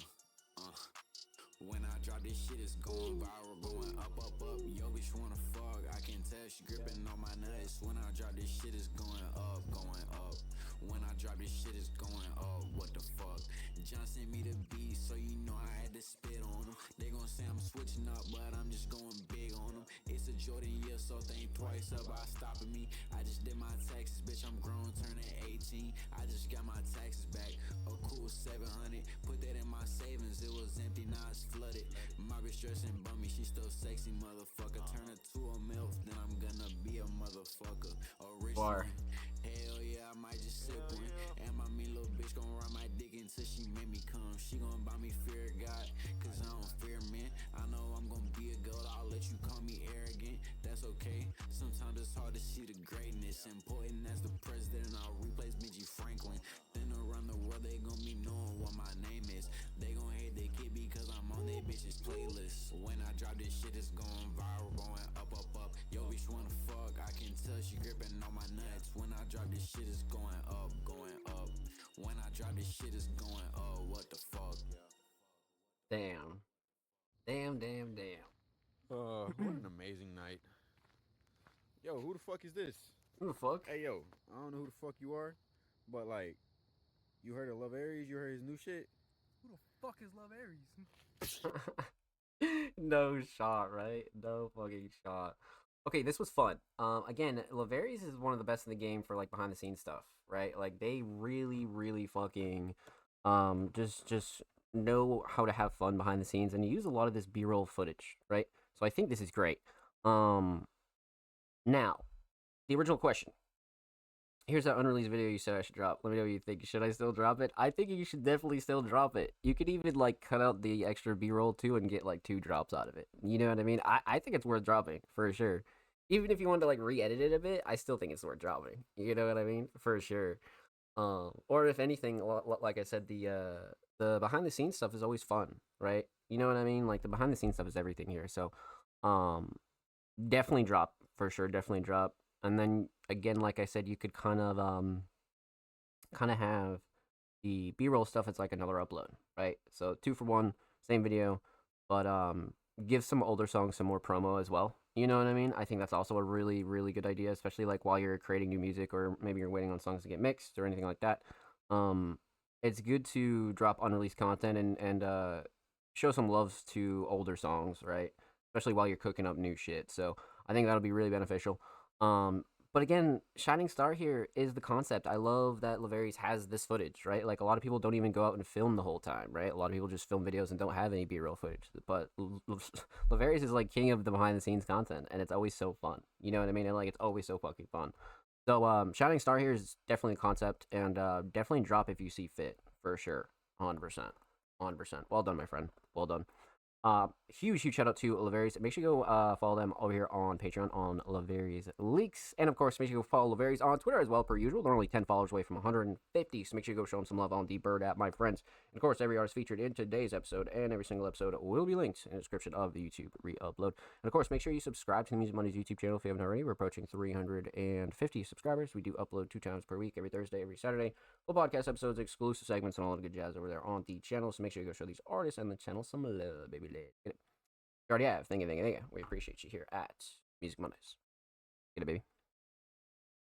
When I drop this shit, it's going viral, going up, up, up. Yo, bitch wanna fuck, I can tell she gripping on my nuts. When I drop this shit, it's going up, going up. When I drop this shit, it's going up, what the fuck? John sent me the beat, so you know I had to spit on them. They gon' say I'm switching up, but I'm just going big on them. It's a Jordan year, so think twice about stopping me. I just did my taxes, bitch, I'm grown, turning 18. I just got my taxes back, a cool 700. Put that in my savings, it was empty, now it's flooded. My bitch dressing bummy, she still sexy, motherfucker. Turn her to a MILF, then I'm gonna be a motherfucker. A rich Bar. one. Hell yeah, I might just sip one. And my mean little bitch bitch gon' ride my dick until she make me come. She gon' buy me fear of God, cause I don't fear men. I know I'm gon' be a goat, I'll let you call me arrogant. That's okay. Sometimes it's hard to see the greatness. Important as the president, I'll replace Benji Franklin. Then around the world, they gon' be knowing what my name is. They gon' hate they kid because I'm on they bitches playlist. When I drop this shit, it's going viral, going up, up, up. Yo, bitch wanna fuck, I can tell she gripping on my nuts. When I drop this shit, it's going up, going up. When I drop this shit, it's going up, what the fuck? Damn. Damn. What an amazing night. Yo, who the fuck is this? Who the fuck? Hey, yo, I don't know who the fuck you are, but like, you heard of Love Aries? You heard his new shit? Who the fuck is Love Aries? No shot, right? No fucking shot. Okay, this was fun. Again, Laverius is one of the best in the game for like behind the scenes stuff, right? Like they really fucking just know how to have fun behind the scenes, and you use a lot of this B-roll footage, right? So I think this is great. Now, the original question. Here's that unreleased video you said I should drop. Let me know what you think. Should I still drop it? I think you should definitely still drop it. You could even like cut out the extra B-roll too and get like 2 drops out of it. You know what I mean? I think it's worth dropping for sure. Even if you want to like re-edit it a bit, I still think it's worth dropping. You know what I mean? For sure. Or if anything, like I said, the behind the scenes stuff is always fun, right? You know what I mean? Like the behind the scenes stuff is everything here. So, definitely drop for sure. Definitely drop. And then again, like I said, you could kind of have the B-roll stuff. It's like another upload, right? So 2 for 1, same video, but give some older songs some more promo as well. You know what I mean? I think that's also a really good idea, especially like while you're creating new music or maybe you're waiting on songs to get mixed or anything like that. It's good to drop unreleased content and show some love to older songs, right? Especially while you're cooking up new shit. So I think that'll be really beneficial. But again, Shining Star here is the concept. I love that Laverius has this footage, right? Like a lot of people don't even go out and film the whole time, right? A lot of people just film videos and don't have any B-roll footage. But Laverius is like king of the behind the scenes content, and it's always so fun. You know what I mean? And like it's always so fucking fun. So Shining Star here is definitely a concept, and definitely drop if you see fit for sure, 100%. Well done, my friend. Well done. Huge shout out to Laverius. Make sure you go follow them over here on Patreon on Laverius Leaks. And of course, make sure you go follow Laverius on Twitter as well, per usual. They're only 10 followers away from 150, so make sure you go show them some love on the Bird app, my friends. And of course, every artist featured in today's episode and every single episode will be linked in the description of the YouTube re-upload. And of course, make sure you subscribe to the Music Mondays YouTube channel if you haven't already. We're approaching 350 subscribers. We do upload 2 times per week, every Thursday, every Saturday. Full podcast episodes, exclusive segments, and all the good jazz over there on the channel. So make sure you go show these artists and the channel some love, baby. Get it. You already have. Thank you. We appreciate you here at Music Mondays. Get it, baby.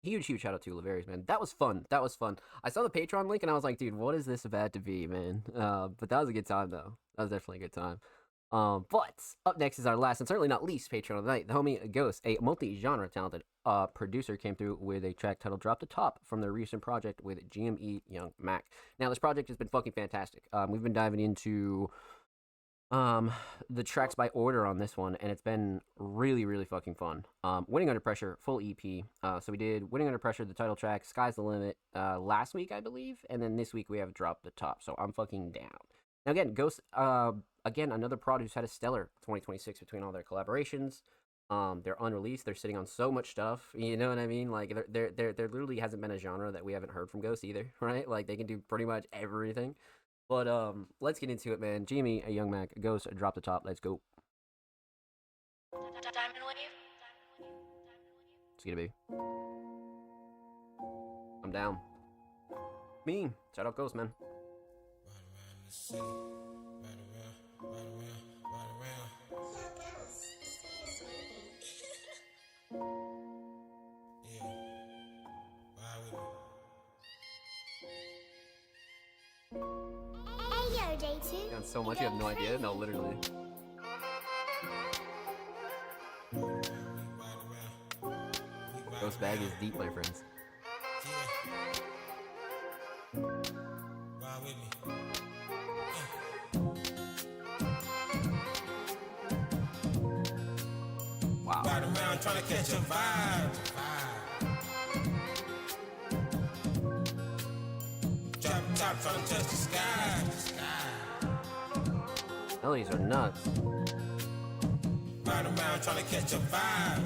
Huge shout out to Laverius, man. That was fun. I saw the Patreon link and I was like, dude, what is this about to be, man? But that was a good time, though. That was definitely a good time. But up next is our last and certainly not least Patreon of the night. The homie Ghost, a multi-genre talented producer, came through with a track titled Drop the Top from their recent project with GME Young Mac. Now, this project has been fucking fantastic. We've been diving into the tracks by order on this one, and it's been really fucking fun. Winning Under Pressure, full EP. So we did Winning Under Pressure, the title track, Sky's the Limit, last week, I believe, and then this week we have Drop the Top, so I'm fucking down. Now again, Ghost, again, another prod who's had a stellar 2026 between all their collaborations. They're unreleased, they're sitting on so much stuff, you know what I mean? Like, there literally hasn't been a genre that we haven't heard from Ghost either, right? Like, they can do pretty much everything. But let's get into it, man. Jimmy, a Young Mac, Ghost, Drop the Top. Let's go. Diamond Wave. Let's get it, baby. I'm down. Me. Shout out Ghost, man. Ride around the city, ride around. Yeah, ride with me. Hey yo, J2. Got so much, you have no idea? No, literally. Ghost bag is deep, my friends. Ride with me. Wow. Ride around trying to catch a vibe. Drop top Melodies are nuts. Ride around trying to catch a vibe.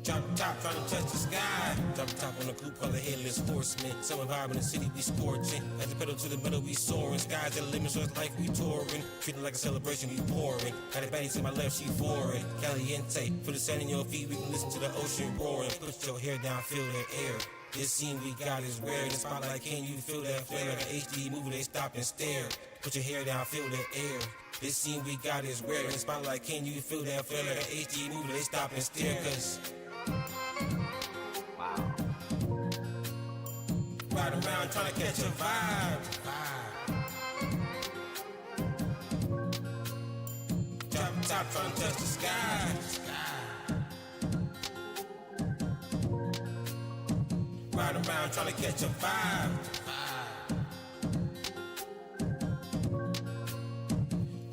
Drop top trying to touch the sky. Drop top on the coupe color headless horseman. Summer vibe in the city we scorching. At the pedal to the metal we soaring. Skies at the limit so it's like we touring. Treating like a celebration we pouring. Got a bang to my left she foreign. Caliente. Feel the sand in your feet we can listen to the ocean roaring. Put your hair down feel the air. This scene we got is rare. In the spotlight, can you feel that flare? Like an HD movie, they stop and stare. Put your hair down, feel the air. This scene we got is rare. In the spotlight, can you feel that flare? Like an HD movie, they stop and stare. Cause Wow. ride around trying to catch a vibe. Drop top trying to touch the sky. Ride around trying to catch a vibe.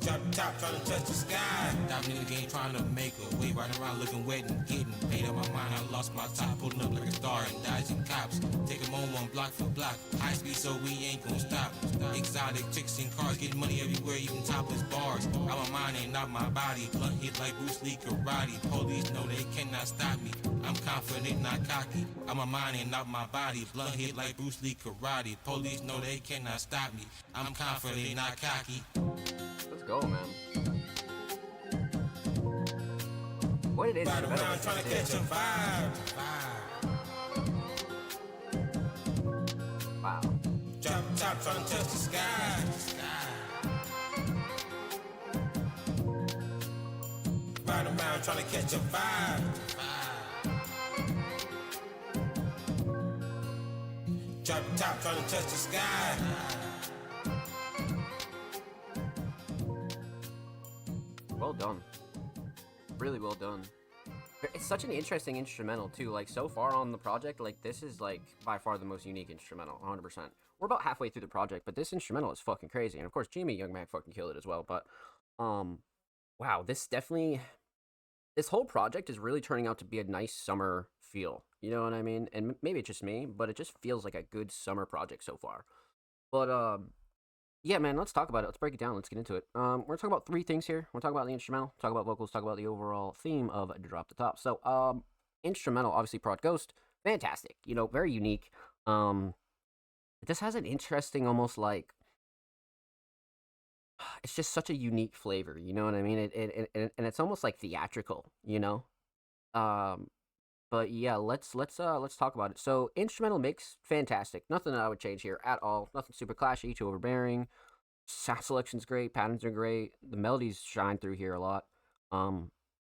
Drop top trying to touch the sky. Dive in the game trying to make a way. Riding around looking wet and getting paid on my mind. I lost my top, pulling up like a star and dodging cops. Take them on one block for block. High speed so we ain't gon' stop. Exotic chicks and cars, getting money everywhere, even topless bars. I'm a mind and not my body. Blunt hit like Bruce Lee karate. Police know they cannot stop me. I'm confident, not cocky. I'm a mind and not my body. Blunt hit like Bruce Lee karate. Police know they cannot stop me. I'm confident, not cocky. Let's go, man. What it is? Ride around trying to catch a vibe. Wow. Drop top trying to touch the sky. Ride around trying to catch a vibe. Drop top trying to touch the sky. Well done. Really well done. It's such an interesting instrumental too. Like so far on the project, like this is like by far the most unique instrumental, 100%. We're about halfway through the project, but this instrumental is fucking crazy. And of course, Jimmy Young Mac fucking killed it as well. But wow, this whole project is really turning out to be a nice summer feel. You know what I mean? And maybe it's just me, but it just feels like a good summer project so far. But yeah, man, let's talk about it. Let's break it down. Let's get into it. We're gonna talk about three things here. We're gonna talk about the instrumental, talk about vocals, talk about the overall theme of Drop the Top. So, instrumental, obviously, Prod Ghost, fantastic. You know, very unique. This has an interesting, almost like, it's just such a unique flavor. You know what I mean? And it's almost like theatrical. You know. But yeah, let's talk about it. So instrumental mix, fantastic. Nothing that I would change here at all. Nothing super clashy, too overbearing. Sound selection's great, patterns are great. The melodies shine through here a lot.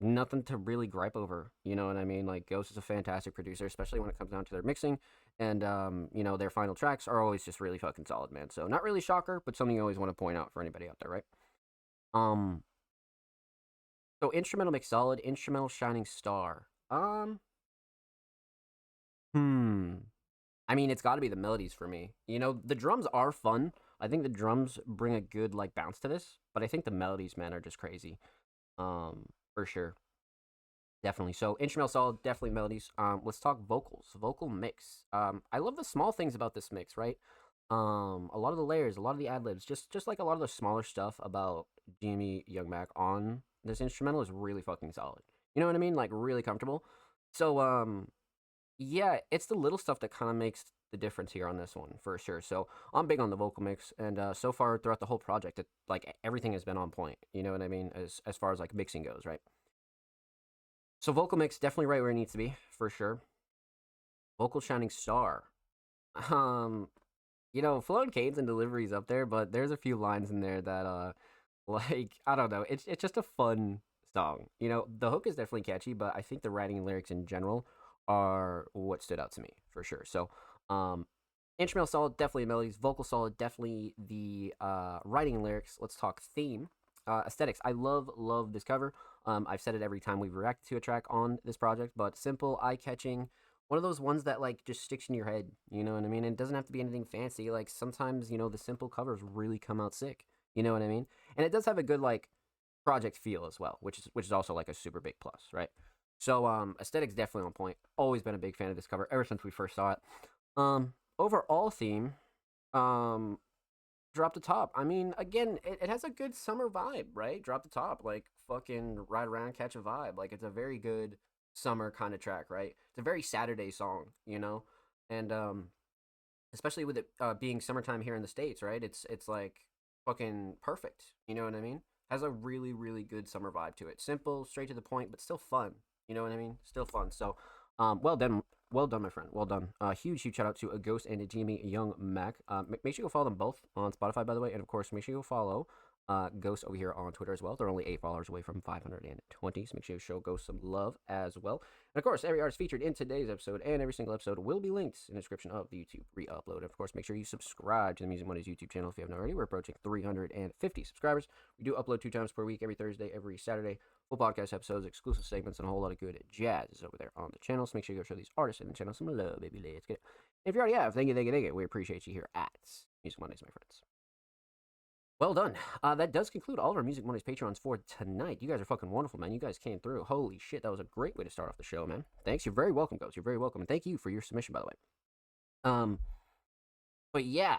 Nothing to really gripe over. You know what I mean? Like Ghost is a fantastic producer, especially when it comes down to their mixing. And you know, their final tracks are always just really fucking solid, man. So not really shocker, but something you always want to point out for anybody out there, right? So instrumental mix solid, instrumental shining star. I mean, it's got to be the melodies for me. You know, the drums are fun. I think the drums bring a good, like, bounce to this. But I think the melodies, man, are just crazy. For sure. Definitely. So, instrumental solid, definitely melodies. Let's talk vocals. Vocal mix. I love the small things about this mix, right? A lot of the layers, a lot of the ad-libs, just like a lot of the smaller stuff about Jimmy Young Mac on this instrumental is really fucking solid. You know what I mean? Like, really comfortable. So, yeah, it's the little stuff that kind of makes the difference here on this one, for sure. So I'm big on the vocal mix, and so far throughout the whole project, like everything has been on point. You know what I mean? As far as like mixing goes, right? So vocal mix definitely right where it needs to be, for sure. Vocal shining star. You know, flow and cadence and delivery's up there, but there's a few lines in there that like I don't know, it's just a fun song. You know, the hook is definitely catchy, but I think the writing and lyrics in general are what stood out to me, for sure. So, instrumental solid, definitely the melodies. Vocal solid, definitely the writing and lyrics. Let's talk theme. Aesthetics. I love this cover. I've said it every time we've reacted to a track on this project, but simple, eye-catching. One of those ones that, like, just sticks in your head. You know what I mean? And it doesn't have to be anything fancy. Like, sometimes, you know, the simple covers really come out sick. You know what I mean? And it does have a good, like, project feel as well, which is also, like, a super big plus, right? So, aesthetics definitely on point. Always been a big fan of this cover ever since we first saw it. Overall theme, Um, Drop the Top. I mean, again, it has a good summer vibe, right? Drop the Top, like fucking ride around, catch a vibe. Like it's a very good summer kind of track, right? It's a very Saturday song, you know, and especially with it being summertime here in the States, right? It's like fucking perfect. You know what I mean? Has a really really good summer vibe to it. Simple, straight to the point, but still fun. You know what I mean? Still fun. So, well done, my friend. Well done. Huge shout out to a Ghost and a Jimmy Young Mac. Make sure you go follow them both on Spotify, by the way, and of course, make sure you go follow Ghost over here on Twitter as well. They're only 8 followers away from 520, so make sure you show Ghost some love as well. And of course, every artist featured in today's episode and every single episode will be linked in the description of the YouTube re-upload. And of course, make sure you subscribe to the Music Mondays YouTube channel if you haven't already. We're approaching 350 subscribers. We do upload 2 times per week, every Thursday, every Saturday. Full podcast episodes, exclusive segments, and a whole lot of good jazz is over there on the channel. So make sure you go show these artists in the channel some love, baby. Let's get it. If you already have, thank you. We appreciate you here at Music Mondays, my friends. Well done. That does conclude all of our Music Mondays Patreons for tonight. You guys are fucking wonderful, man. You guys came through. Holy shit, that was a great way to start off the show, man. Thanks. You're very welcome, Ghost. You're very welcome. And thank you for your submission, by the way. But yeah,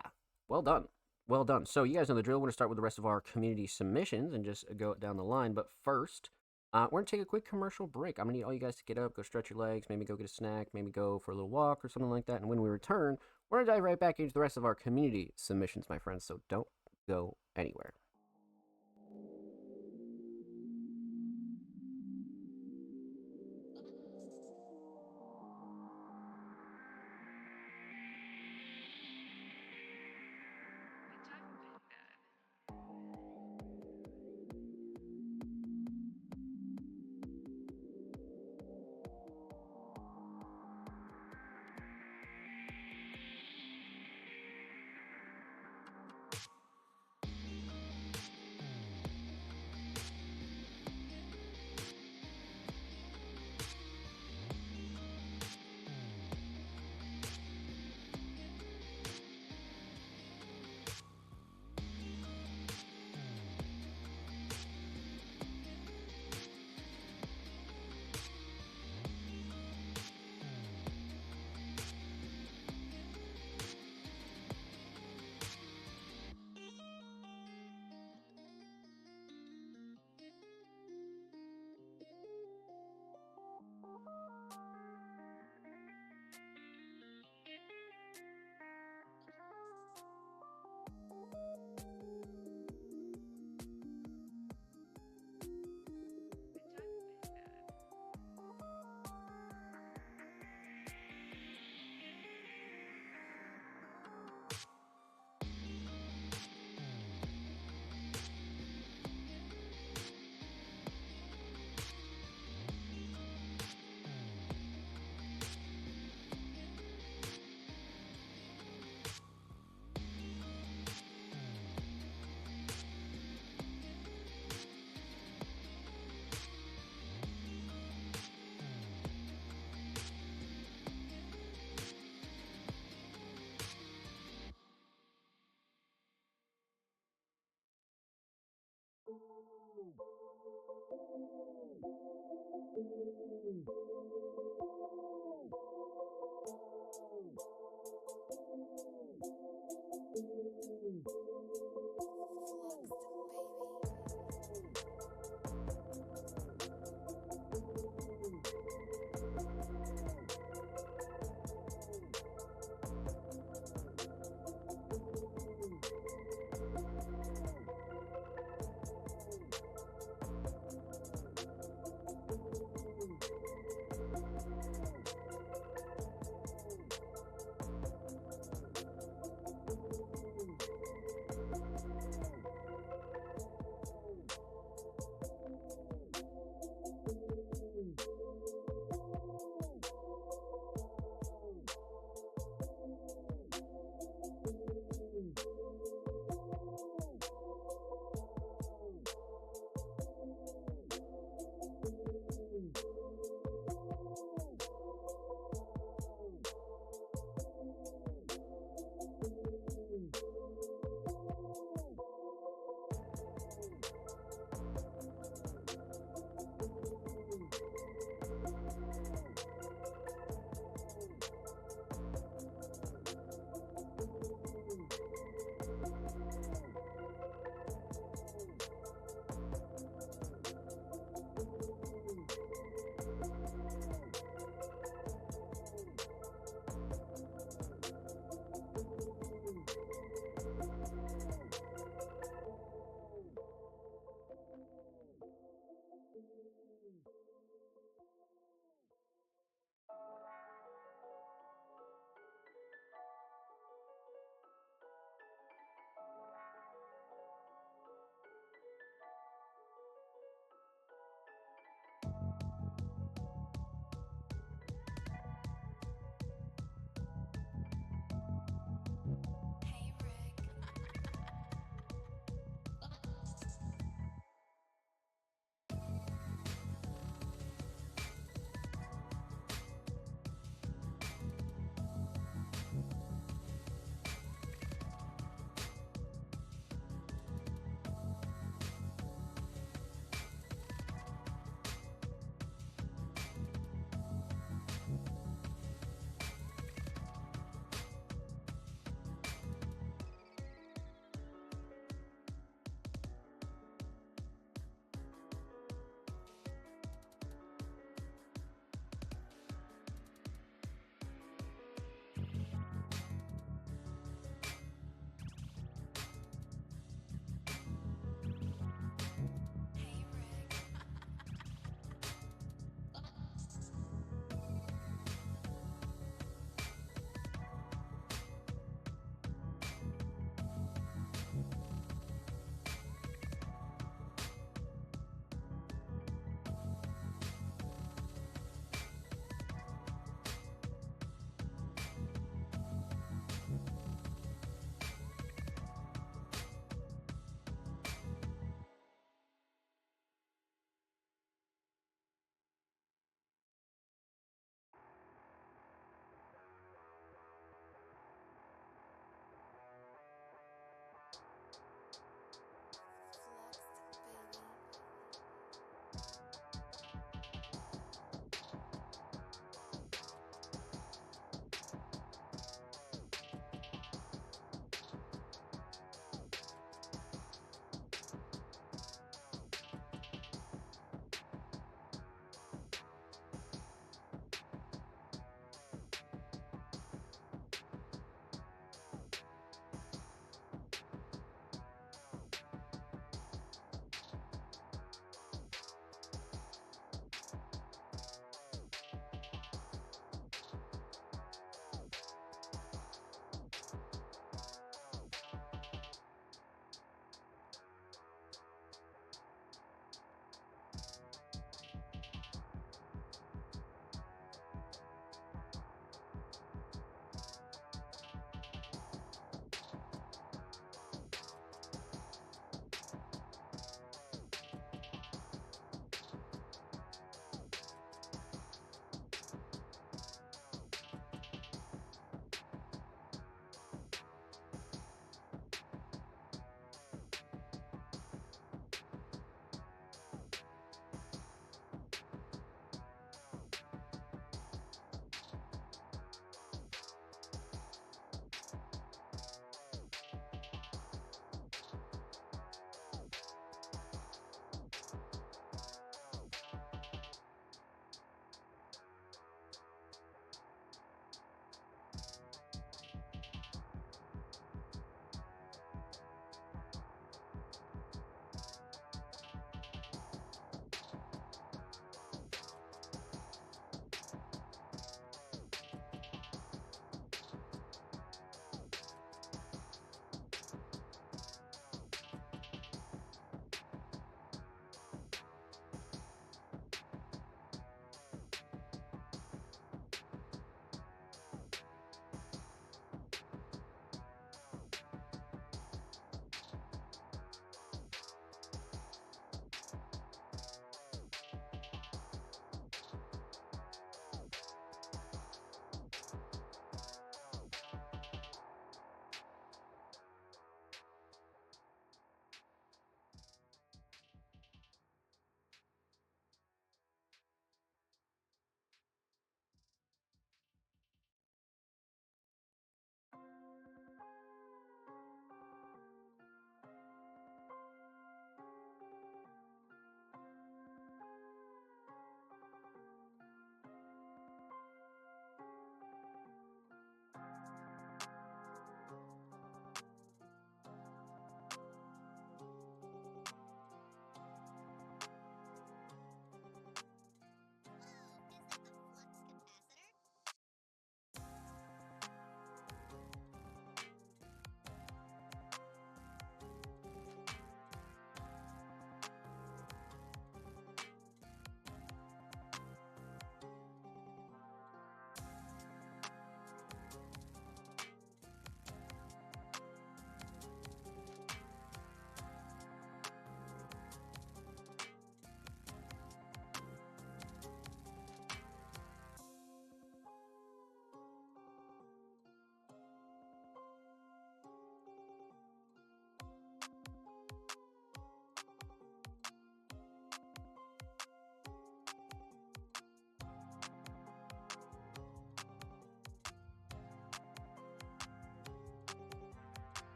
well done. Well done. So you guys know the drill. We're going to start with the rest of our community submissions and just go down the line. But first, we're going to take a quick commercial break. I'm going to need all you guys to get up, go stretch your legs, maybe go get a snack, maybe go for a little walk or something like that. And when we return, we're going to dive right back into the rest of our community submissions, my friends. So don't go anywhere.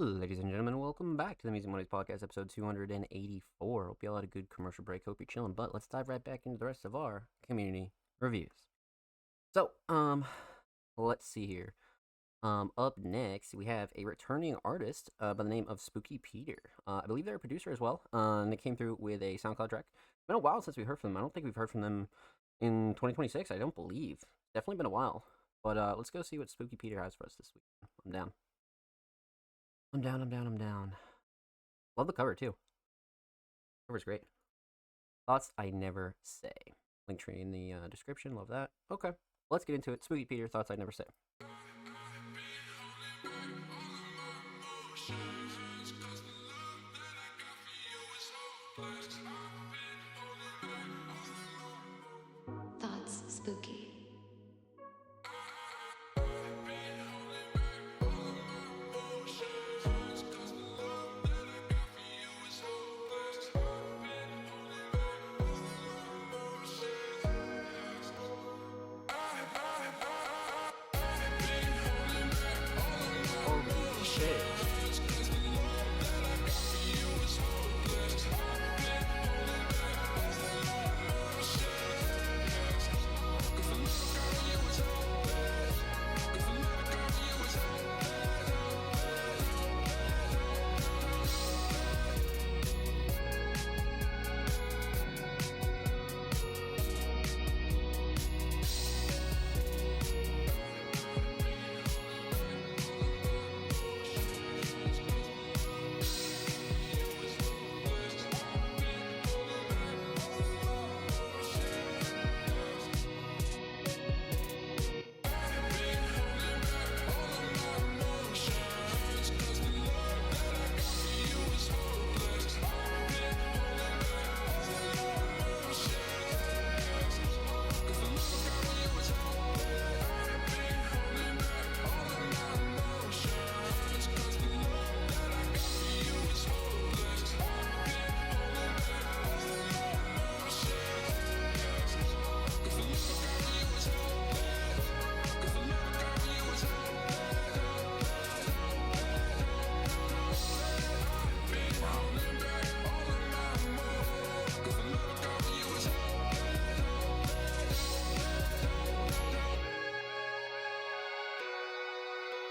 Ladies and gentlemen, welcome back to the Music Mondays Podcast, episode 284. Hope you all had a good commercial break. Hope you're chilling, but let's dive right back into the rest of our community reviews. So, let's see here. Up next, we have a returning artist by the name of Spooky Peter. I believe they're a producer as well, and they came through with a SoundCloud track. It's been a while since we heard from them. I don't think we've heard from them in 2026. I don't believe. Definitely been a while. But let's go see what Spooky Peter has for us this week. I'm down. I'm down. Love the cover, too. Cover's great. Thoughts I Never Say. Link tree in the description. Love that. Okay, let's get into it. Spooky Peter, Thoughts I Never Say. Thoughts spooky. Holy shit.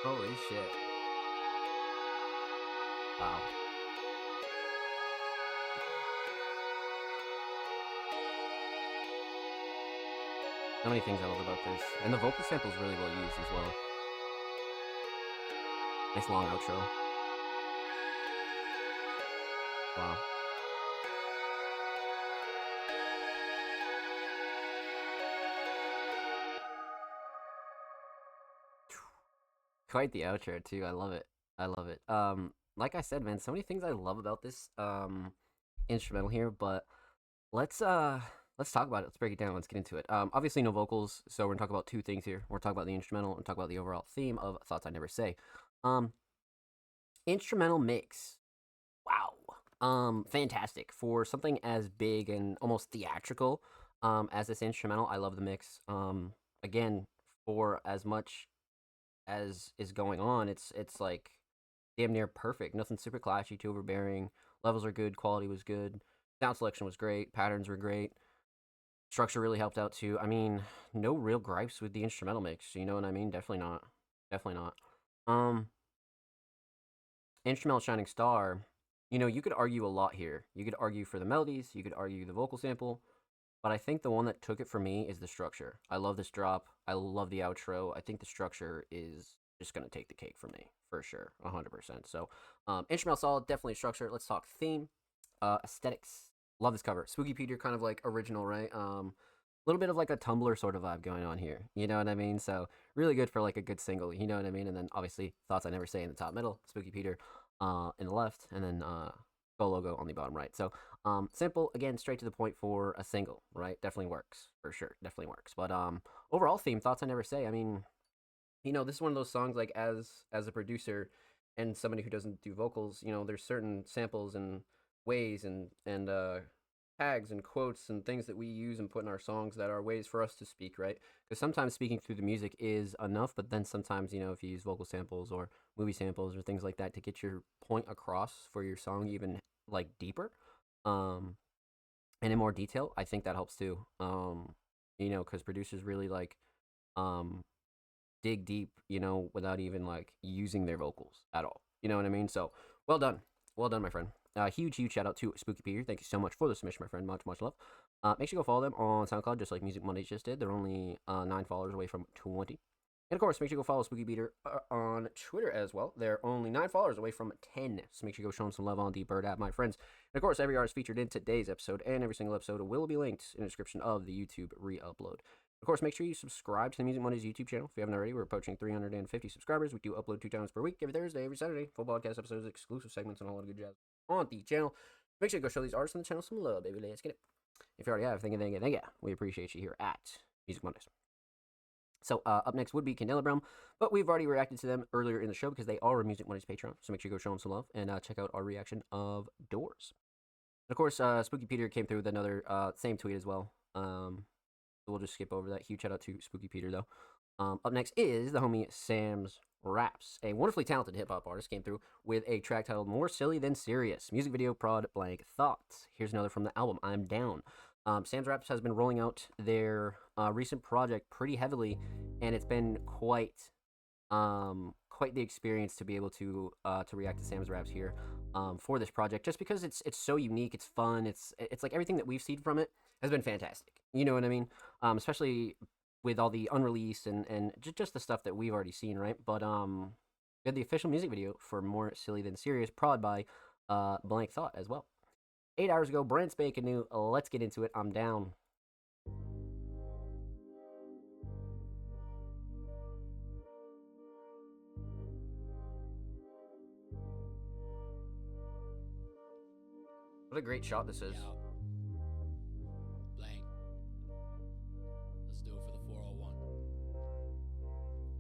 Holy shit. Wow. So many things I love about this. And the vocal sample's really well used as well. Nice long outro. Wow. Quite the outro too. I love it. Like I said, man, so many things I love about this instrumental here, but let's talk about it. Let's break it down. Let's get into it. Obviously no vocals, so we're gonna talk about two things here. We're talking about the instrumental and talk about the overall theme of Thoughts I Never Say. Instrumental mix. Wow. Fantastic. For something as big and almost theatrical as this instrumental, I love the mix. Again, for as much as is going on, it's like damn near perfect. Nothing super clashy, too overbearing. Levels are good, quality was good, sound selection was great, patterns were great, structure really helped out too. I mean, no real gripes with the instrumental mix, you know what I mean? Definitely not. Instrumental shining star, you know, you could argue a lot here. You could argue for the melodies, you could argue the vocal sample, but I think the one that took it for me is the structure. I love this drop. I love the outro. I think the structure is just going to take the cake for me, for sure, 100%. So, instrumental solid, definitely structure. Let's talk theme. Aesthetics. Love this cover. Spooky Peter, kind of like original, right? Little bit of like a Tumblr sort of vibe going on here. You know what I mean? So, really good for like a good single. You know what I mean? And then, obviously, Thoughts I Never Say in the top middle. Spooky Peter in the left. And then, Go logo on the bottom right. So, simple, again, straight to the point for a single, right? Definitely works, for sure. Definitely works. But overall theme, Thoughts I Never Say. I mean, you know, this is one of those songs, like, as a producer and somebody who doesn't do vocals, you know, there's certain samples and ways and tags and quotes and things that we use and put in our songs that are ways for us to speak, right? Because sometimes speaking through the music is enough, but then sometimes, if you use vocal samples or movie samples or things like that to get your point across for your song even like deeper, and in more detail, I think that helps too. Because producers really like um dig deep, without even like using their vocals at all. You know what I mean? So well done. Well done, my friend. Huge shout out to Spooky Peter. Thank you so much for the submission, my friend. Much love. Make sure you go follow them on SoundCloud, just like Music Mondays just did. They're only 9 followers away from 20. And of course, make sure you go follow Spooky Peter on Twitter as well. They're only 9 followers away from 10. So make sure you go show them some love on the Bird app, my friends. And of course, every artist featured in today's episode and every single episode will be linked in the description of the YouTube re-upload. Of course, make sure you subscribe to the Music Mondays YouTube channel if you haven't already. We're approaching 350 subscribers. We do upload 2 times per week, every Thursday, every Saturday. Full podcast episodes, exclusive segments, and all that good jazz on the channel. Make sure you go show these artists on the channel some love, baby. Let's get it. If you already have, thank you. We appreciate you here at Music Mondays. So up next would be Candelabrum, but we've already reacted to them earlier in the show because they are a Music Mondays Patreon. So make sure you go show them some love and check out our reaction of Doors. And of course, Spooky Peter came through with another same tweet as well. We'll just skip over that. Huge shout out to Spooky Peter, though. Up next is the homie Sam's Raps. A wonderfully talented hip-hop artist came through with a track titled More Silly Than Serious. Music video prod blank thoughts. Here's another from the album, I'm Down. Sam's Raps has been rolling out their recent project pretty heavily, and it's been quite the experience to be able to react to Sam's Raps here for this project, just because it's so unique, it's fun, it's like everything that we've seen from it has been fantastic. You know what I mean? Especially with all the unreleased and just the stuff that we've already seen, right? But we had the official music video for More Silly Than Serious, prod by Blank Thought as well. 8 hours ago, brand spanking new. Let's get into it. I'm Down. What a great shot this is. Blank. Let's do it for the 401.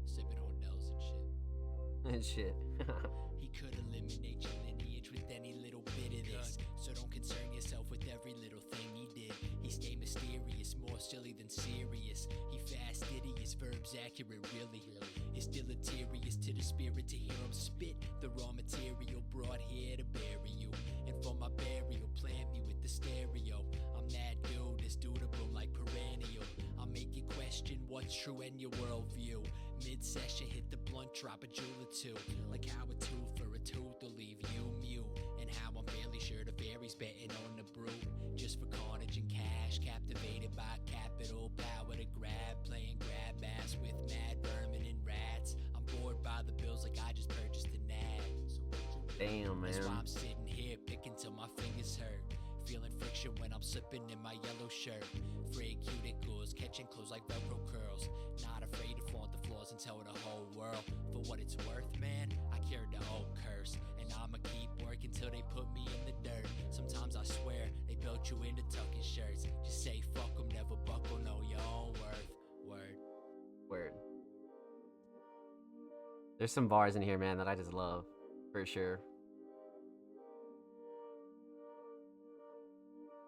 Sipping on Dells and shit. And shit. He could eliminate your lineage with any little bit of this. So don't concern yourself with every little thing he did. He stayed mysterious, more silly than serious. He fastidious, verbs accurate, really. It's deleterious to the spirit to hear him spit. The raw material brought here to bury you. And for my burial, plant me with the stereo. I'm that dude that's dudable like perennial. I'll make you question what's true in your worldview. Mid-session, hit the blunt, drop a jewel or two. Like how a tooth for a tooth will leave you mute. And how I'm fairly sure the fairies betting on the brute. Just for carnage and cash, captivated by capital power to grab. Playing grab ass with mad vermin and rats. I'm bored by the bills like I just purchased an ad. Damn, man. That's why I'm sitting here picking till my fingers hurt. Feeling friction when I'm slipping in my yellow shirt. Frayed cuticles, catching clothes like Velcro curls. Not afraid to flaunt the flaws and tell the whole world. For what it's worth, man, I carried the old curse. And I'ma keep working till they put me in the dirt. Sometimes I swear they built you into tucking shirts. Just say fuck 'em, never buckle, know your own worth. Word. There's some bars in here, man, that I just love. For sure.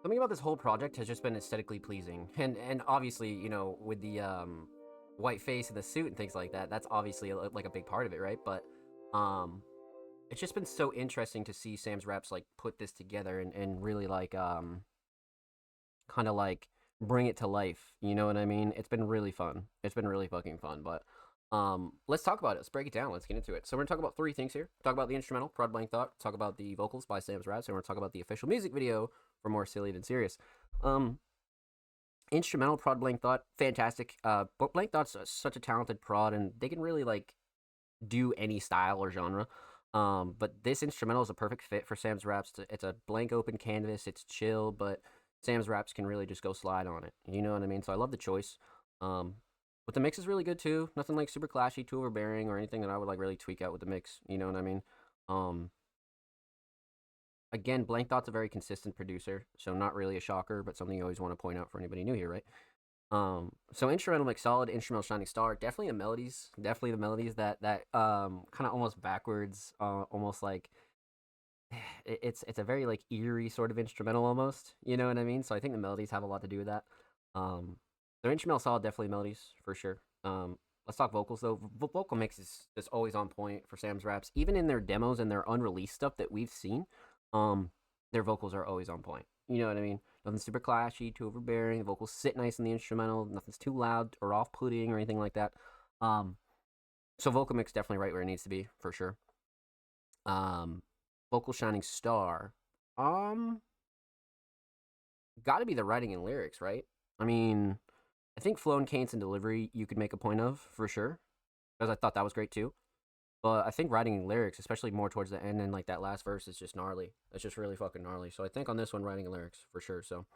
Something about this whole project has just been aesthetically pleasing. And obviously, with the white face and the suit and things like that, that's obviously like a big part of it, right? But it's just been so interesting to see Sam's Raps like put this together and really like kind of like bring it to life. You know what I mean? It's been really fun. It's been really fucking fun. But let's talk about it. Let's break it down. Let's get into it. So we're gonna talk about 3 things here. Talk about the instrumental, Prod Blank Thought. Talk about the vocals by Sam's Raps, and we're gonna talk about the official music video for More Silly Than Serious. Instrumental, Prod Blank Thought, fantastic. But Blank Thought's such a talented prod, and they can really like do any style or genre. But this instrumental is a perfect fit for Sam's Raps. It's a blank open canvas. It's chill, but Sam's Raps can really just go slide on it. You know what I mean? So I love the choice. But the mix is really good too. Nothing like super clashy, too overbearing, or anything that I would like really tweak out with the mix. You know what I mean? Again, Blank Thought's a very consistent producer, so not really a shocker, but something you always want to point out for anybody new here, right? So instrumental mix solid, instrumental shining star. Definitely the melodies that kind of almost backwards, almost like it's a very like eerie sort of instrumental almost. You know what I mean? So I think the melodies have a lot to do with that. Their instrumental solid, definitely melodies for sure. Let's talk vocals though. Vocal mix is just always on point for Sam's raps, even in their demos and their unreleased stuff that we've seen. Their vocals are always on point. You know what I mean? Nothing super clashy, too overbearing. The vocals sit nice in the instrumental. Nothing's too loud or off-putting or anything like that. So vocal mix definitely right where it needs to be for sure. Vocal shining star. Got to be the writing and lyrics, right? I mean, I think flow and cadence and delivery you could make a point of for sure, because I thought that was great too. But I think writing and lyrics, especially more towards the end and like that last verse, is just gnarly. It's just really fucking gnarly. So I think on this one, writing and lyrics for sure. So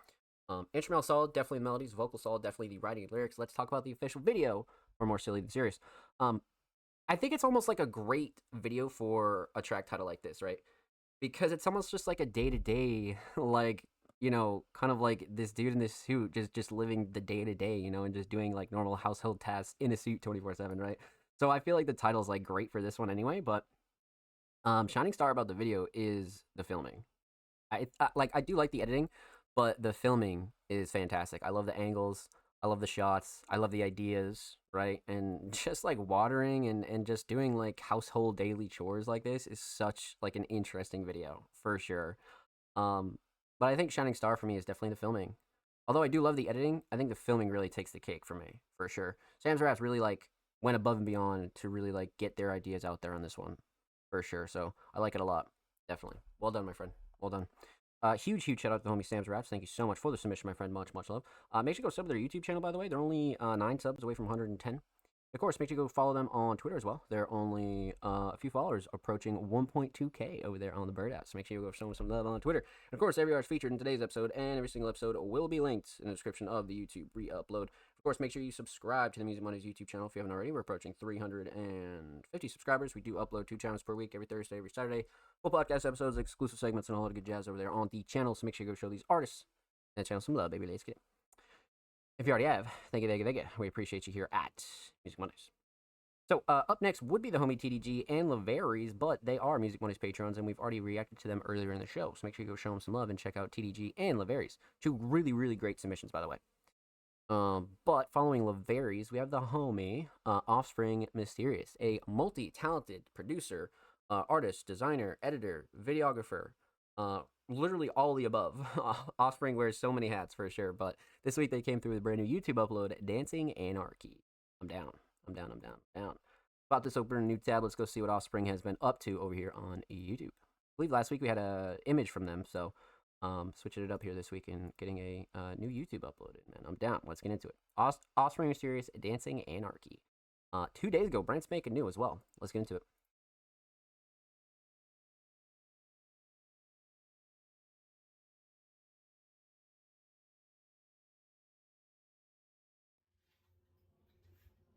instrumental solid, definitely melodies. Vocal solid, definitely the writing and lyrics. Let's talk about the official video, or more silly than serious. I think it's almost like a great video for a track title like this, right? Because it's almost just like a day-to-day, like, you know, kind of like this dude in this suit just living the day-to-day, you know, and just doing like normal household tasks in a suit 24/7, right? So I feel like the title's like great for this one anyway, but shining star about the video is the filming. I do like the editing, but the filming is fantastic. I love the angles, I love the shots, I love the ideas, right? And just like watering and just doing like household daily chores like this is such like an interesting video for sure. But I think shining star for me is definitely the filming. Although I do love the editing, I think the filming really takes the cake for me for sure. Sam's raps really like went above and beyond to really like get their ideas out there on this one for sure. So I like it a lot. Definitely. Well done, my friend. Well done. Huge shout out to the homie Sam's Raps. Thank you so much for the submission, my friend. Much love. Make sure you go sub to their YouTube channel, by the way. They're only 9 subs away from 110. Of course, make sure you go follow them on Twitter as well. They're only a few followers, approaching 1.2K over there on the Bird app. So make sure you go show them some love on Twitter. And of course, every artist featured in today's episode and every single episode will be linked in the description of the YouTube re-upload. Of course, make sure you subscribe to the Music Mondays YouTube channel if you haven't already. We're approaching 350 subscribers. We do upload 2 channels per week, every Thursday, every Saturday. Full podcast episodes, exclusive segments, and all that good jazz over there on the channel. So make sure you go show these artists and the channel some love, baby. Let's get it. If you already have, thank you. We appreciate you here at Music Mondays. So up next would be the homie TDG and Laveries, but they are Music Mondays patrons, and we've already reacted to them earlier in the show. So make sure you go show them some love and check out TDG and Laveries. 2 really great submissions, by the way. But following Laveries, we have the homie Offspring Mysterious, a multi-talented producer, artist, designer, editor, videographer, literally all the above. Offspring wears so many hats for sure, but this week they came through with a brand new YouTube upload, Dancing Anarchy. I'm down. About this open a new tab, let's go see what Offspring has been up to over here on YouTube. I believe last week we had a image from them, so switching it up here this week and getting a new YouTube uploaded, man. I'm down. Let's get into it. Offspring Mysterious, Dancing Anarchy. 2 days ago, brand spanking new as well. Let's get into it.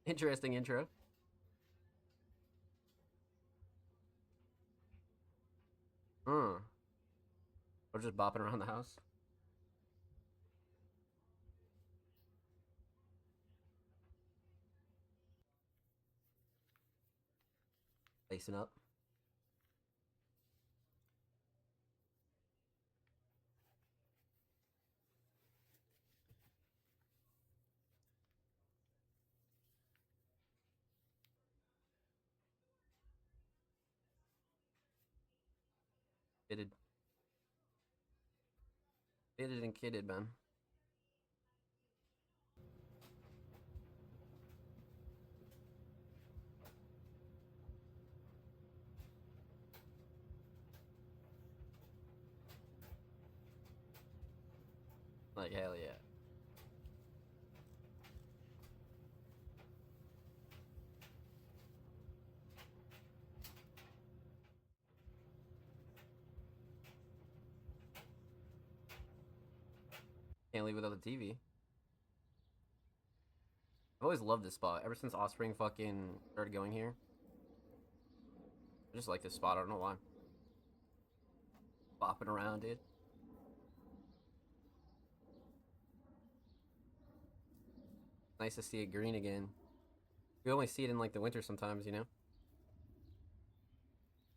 Interesting intro. Or just bopping around the house. Lacing up. Fitted and kitted, man. Like, hell yeah. Can't leave without the TV. I've always loved this spot. Ever since Offspring fucking started going here. I just like this spot. I don't know why. Bopping around, dude. Nice to see it green again. We only see it in like the winter sometimes, you know?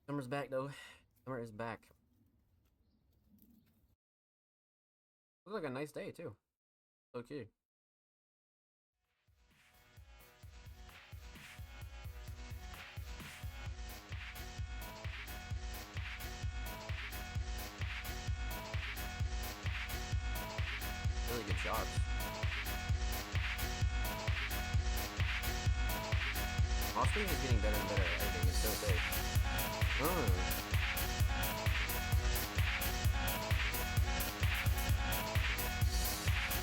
Summer's back though. Summer is back. Looks like a nice day too. Okay. Really good shots. Austin is getting better and better at editing. It's so sick. Oh.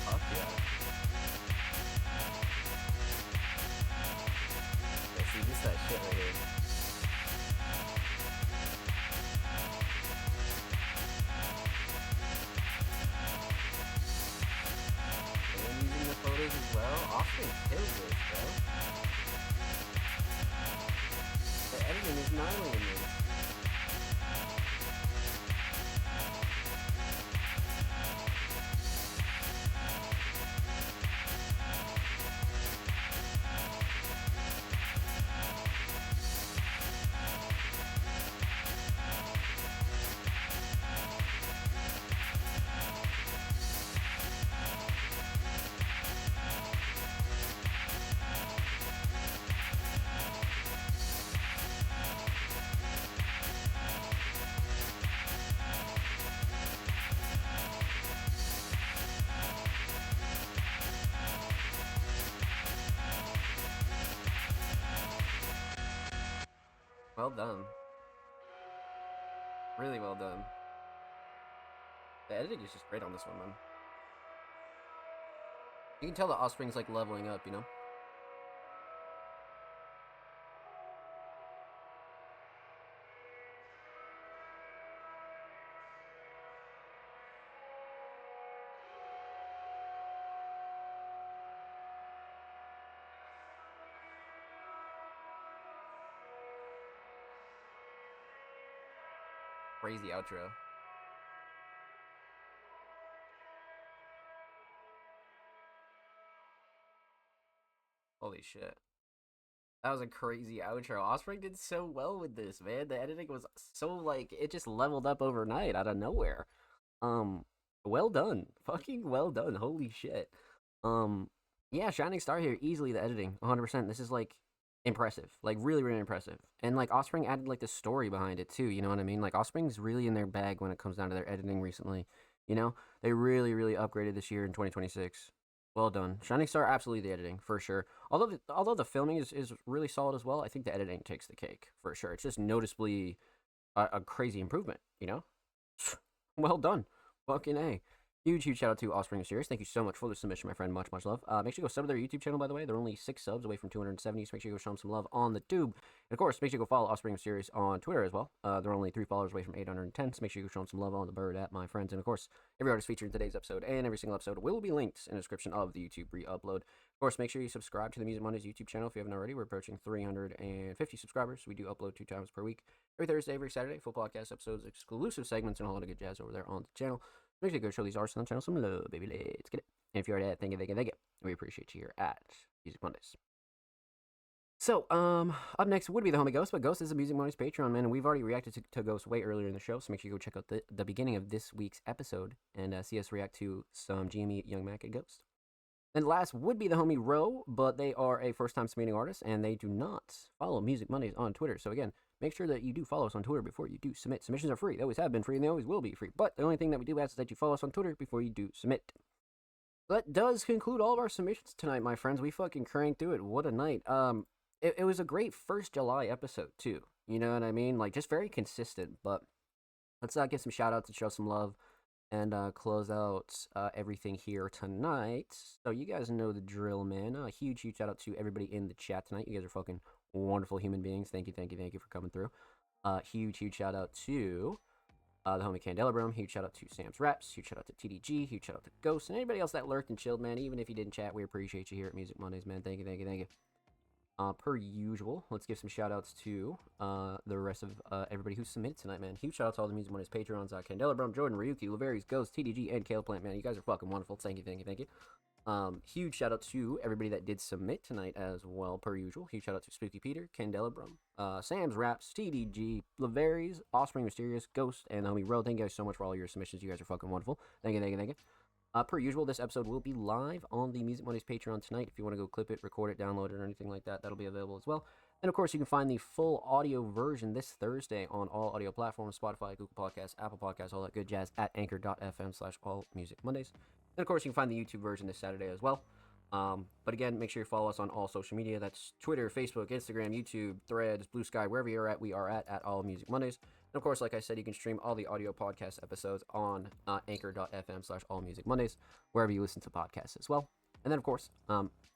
Fuck yeah. Yeah, see, this that shit right here. And using the photos as well. Austin kills this, bro. The editing is gnarly in this. Well done. Really well done. The editing is just great on this one, man. You can tell the Offspring's like leveling up, you know? Crazy outro. Holy shit. That was a crazy outro. Offspring did so well with this, man. The editing was so, like, it just leveled up overnight out of nowhere. Well done. Fucking well done. Holy shit. Yeah, Shining Star here, easily the editing. 100%. This is, like, impressive. Like, really, really impressive. And, like, Offspring added, like, the story behind it, too. You know what I mean? Like, Offspring's really in their bag when it comes down to their editing recently. You know? They really, really upgraded this year in 2026. Well done. Shining Star, absolutely the editing, for sure. Although the filming is really solid as well, I think the editing takes the cake, for sure. It's just noticeably a crazy improvement, you know? Well done. Fucking A. Huge shout out to Offspring Series. Thank you so much for the submission, my friend. Much love. Make sure you go sub to their YouTube channel, by the way. They're only 6 subs away from 270, so make sure you go show them some love on the tube. And of course, make sure you go follow Offspring Series on Twitter as well. They're only 3 followers away from 810, so make sure you go show them some love on the bird at my friends. And of course, every artist featured in today's episode and every single episode will be linked in the description of the YouTube re-upload. Of course, make sure you subscribe to the Music Mondays YouTube channel if you haven't already. We're approaching 350 subscribers. We do upload 2 times per week. Every Thursday, every Saturday, full podcast episodes, exclusive segments, and a whole lot of good jazz over there on the channel. Make sure you go show these artists on the channel some love, baby. Let's get it. And if you're at thank you. We appreciate you here at Music Mondays. So, up next would be the homie Ghost, but Ghost is a Music Mondays Patreon, man, and we've already reacted to Ghost way earlier in the show, so make sure you go check out the beginning of this week's episode and see us react to some GME, Young Mac, and Ghost. And last would be the homie Ro, but they are a first-time submitting artist, and they do not follow Music Mondays on Twitter. So again, make sure that you do follow us on Twitter before you do submit. Submissions are free. They always have been free, and they always will be free. But the only thing that we do ask is that you follow us on Twitter before you do submit. That does conclude all of our submissions tonight, my friends. We fucking cranked through it. What a night. It was a great 1st July episode, too. You know what I mean? Like, just very consistent. But let's give some shout-outs and show some love. And close out everything here tonight. So you guys know the drill, man. A huge shout out to everybody in the chat tonight. You guys are fucking wonderful human beings. Thank you for coming through. Huge shout out to the homie Candelabrum. Huge shout out to Sam's Raps. Huge shout out to TDG. Huge shout out to Ghost and anybody else that lurked and chilled, man. Even if you didn't chat, we appreciate you here at Music Mondays, man. Thank you. Per usual, let's give some shout outs to the rest of everybody who submitted tonight, man. Huge shout out to all the Music Mondays Patreons, Candelabrum, Jordan, Ryuki, Laverius, Ghost, TDG, and Kale Plant, man. You guys are fucking wonderful. Thank you. Huge shout out to everybody that did submit tonight as well, per usual. Huge shout out to Spooky Peter, Candelabrum, Sam's Raps, TDG, Laverius, Offspring Mysterious, Ghost, and the homie Ro. Thank you guys so much for all your submissions. You guys are fucking wonderful. Thank you. Per usual, this episode will be live on the Music Mondays Patreon tonight. If you want to go clip it, record it, download it, or anything like that, that'll be available as well. And of course, you can find the full audio version this Thursday on all audio platforms: Spotify, Google Podcasts, Apple Podcasts, all that good jazz at anchor.fm/allmusicmondays. And of course, you can find the YouTube version this Saturday as well. But again, make sure you follow us on all social media. That's Twitter, Facebook, Instagram, YouTube, Threads, Blue Sky, wherever you're at, we are at All Music Mondays. And of course, like I said, you can stream all the audio podcast episodes on anchor.fm/allmusicmondays, wherever you listen to podcasts as well. And then, of course,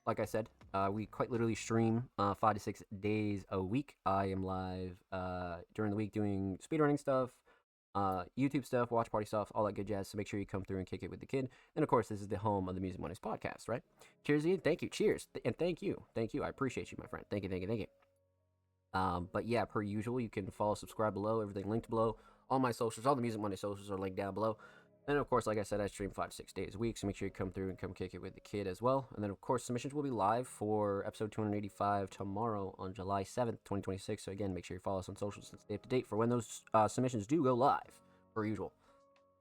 like I said, we quite literally stream 5 to 6 days a week. I am live during the week doing speedrunning stuff, YouTube stuff, watch party stuff, all that good jazz. So make sure you come through and kick it with the kid. And of course, this is the home of the Music Mondays podcast, right? Cheers, Ian. Thank you. Cheers. And thank you. Thank you. I appreciate you, my friend. Thank you. Thank you. Thank you. But yeah, per usual, you can follow, subscribe below, everything linked below. All my socials, all the Music Monday socials are linked down below. And of course, like I said, I stream 5 to 6 days a week, so make sure you come through and come kick it with the kid as well. And then, of course, submissions will be live for episode 285 tomorrow on July 7th, 2026. So again, make sure you follow us on socials and stay up to date for when those submissions do go live, per usual.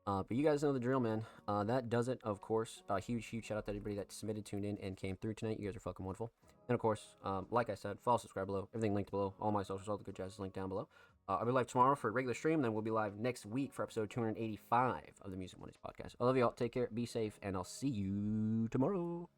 But you guys know the drill, man. That does it, of course. Huge shout out to everybody that submitted, tuned in, and came through tonight. You guys are fucking wonderful. And of course, like I said, follow, subscribe below. Everything linked below. All my socials, all the good jazz is linked down below. I'll be live tomorrow for a regular stream. Then we'll be live next week for episode 285 of the Music Mondays podcast. I love you all. Take care. Be safe. And I'll see you tomorrow.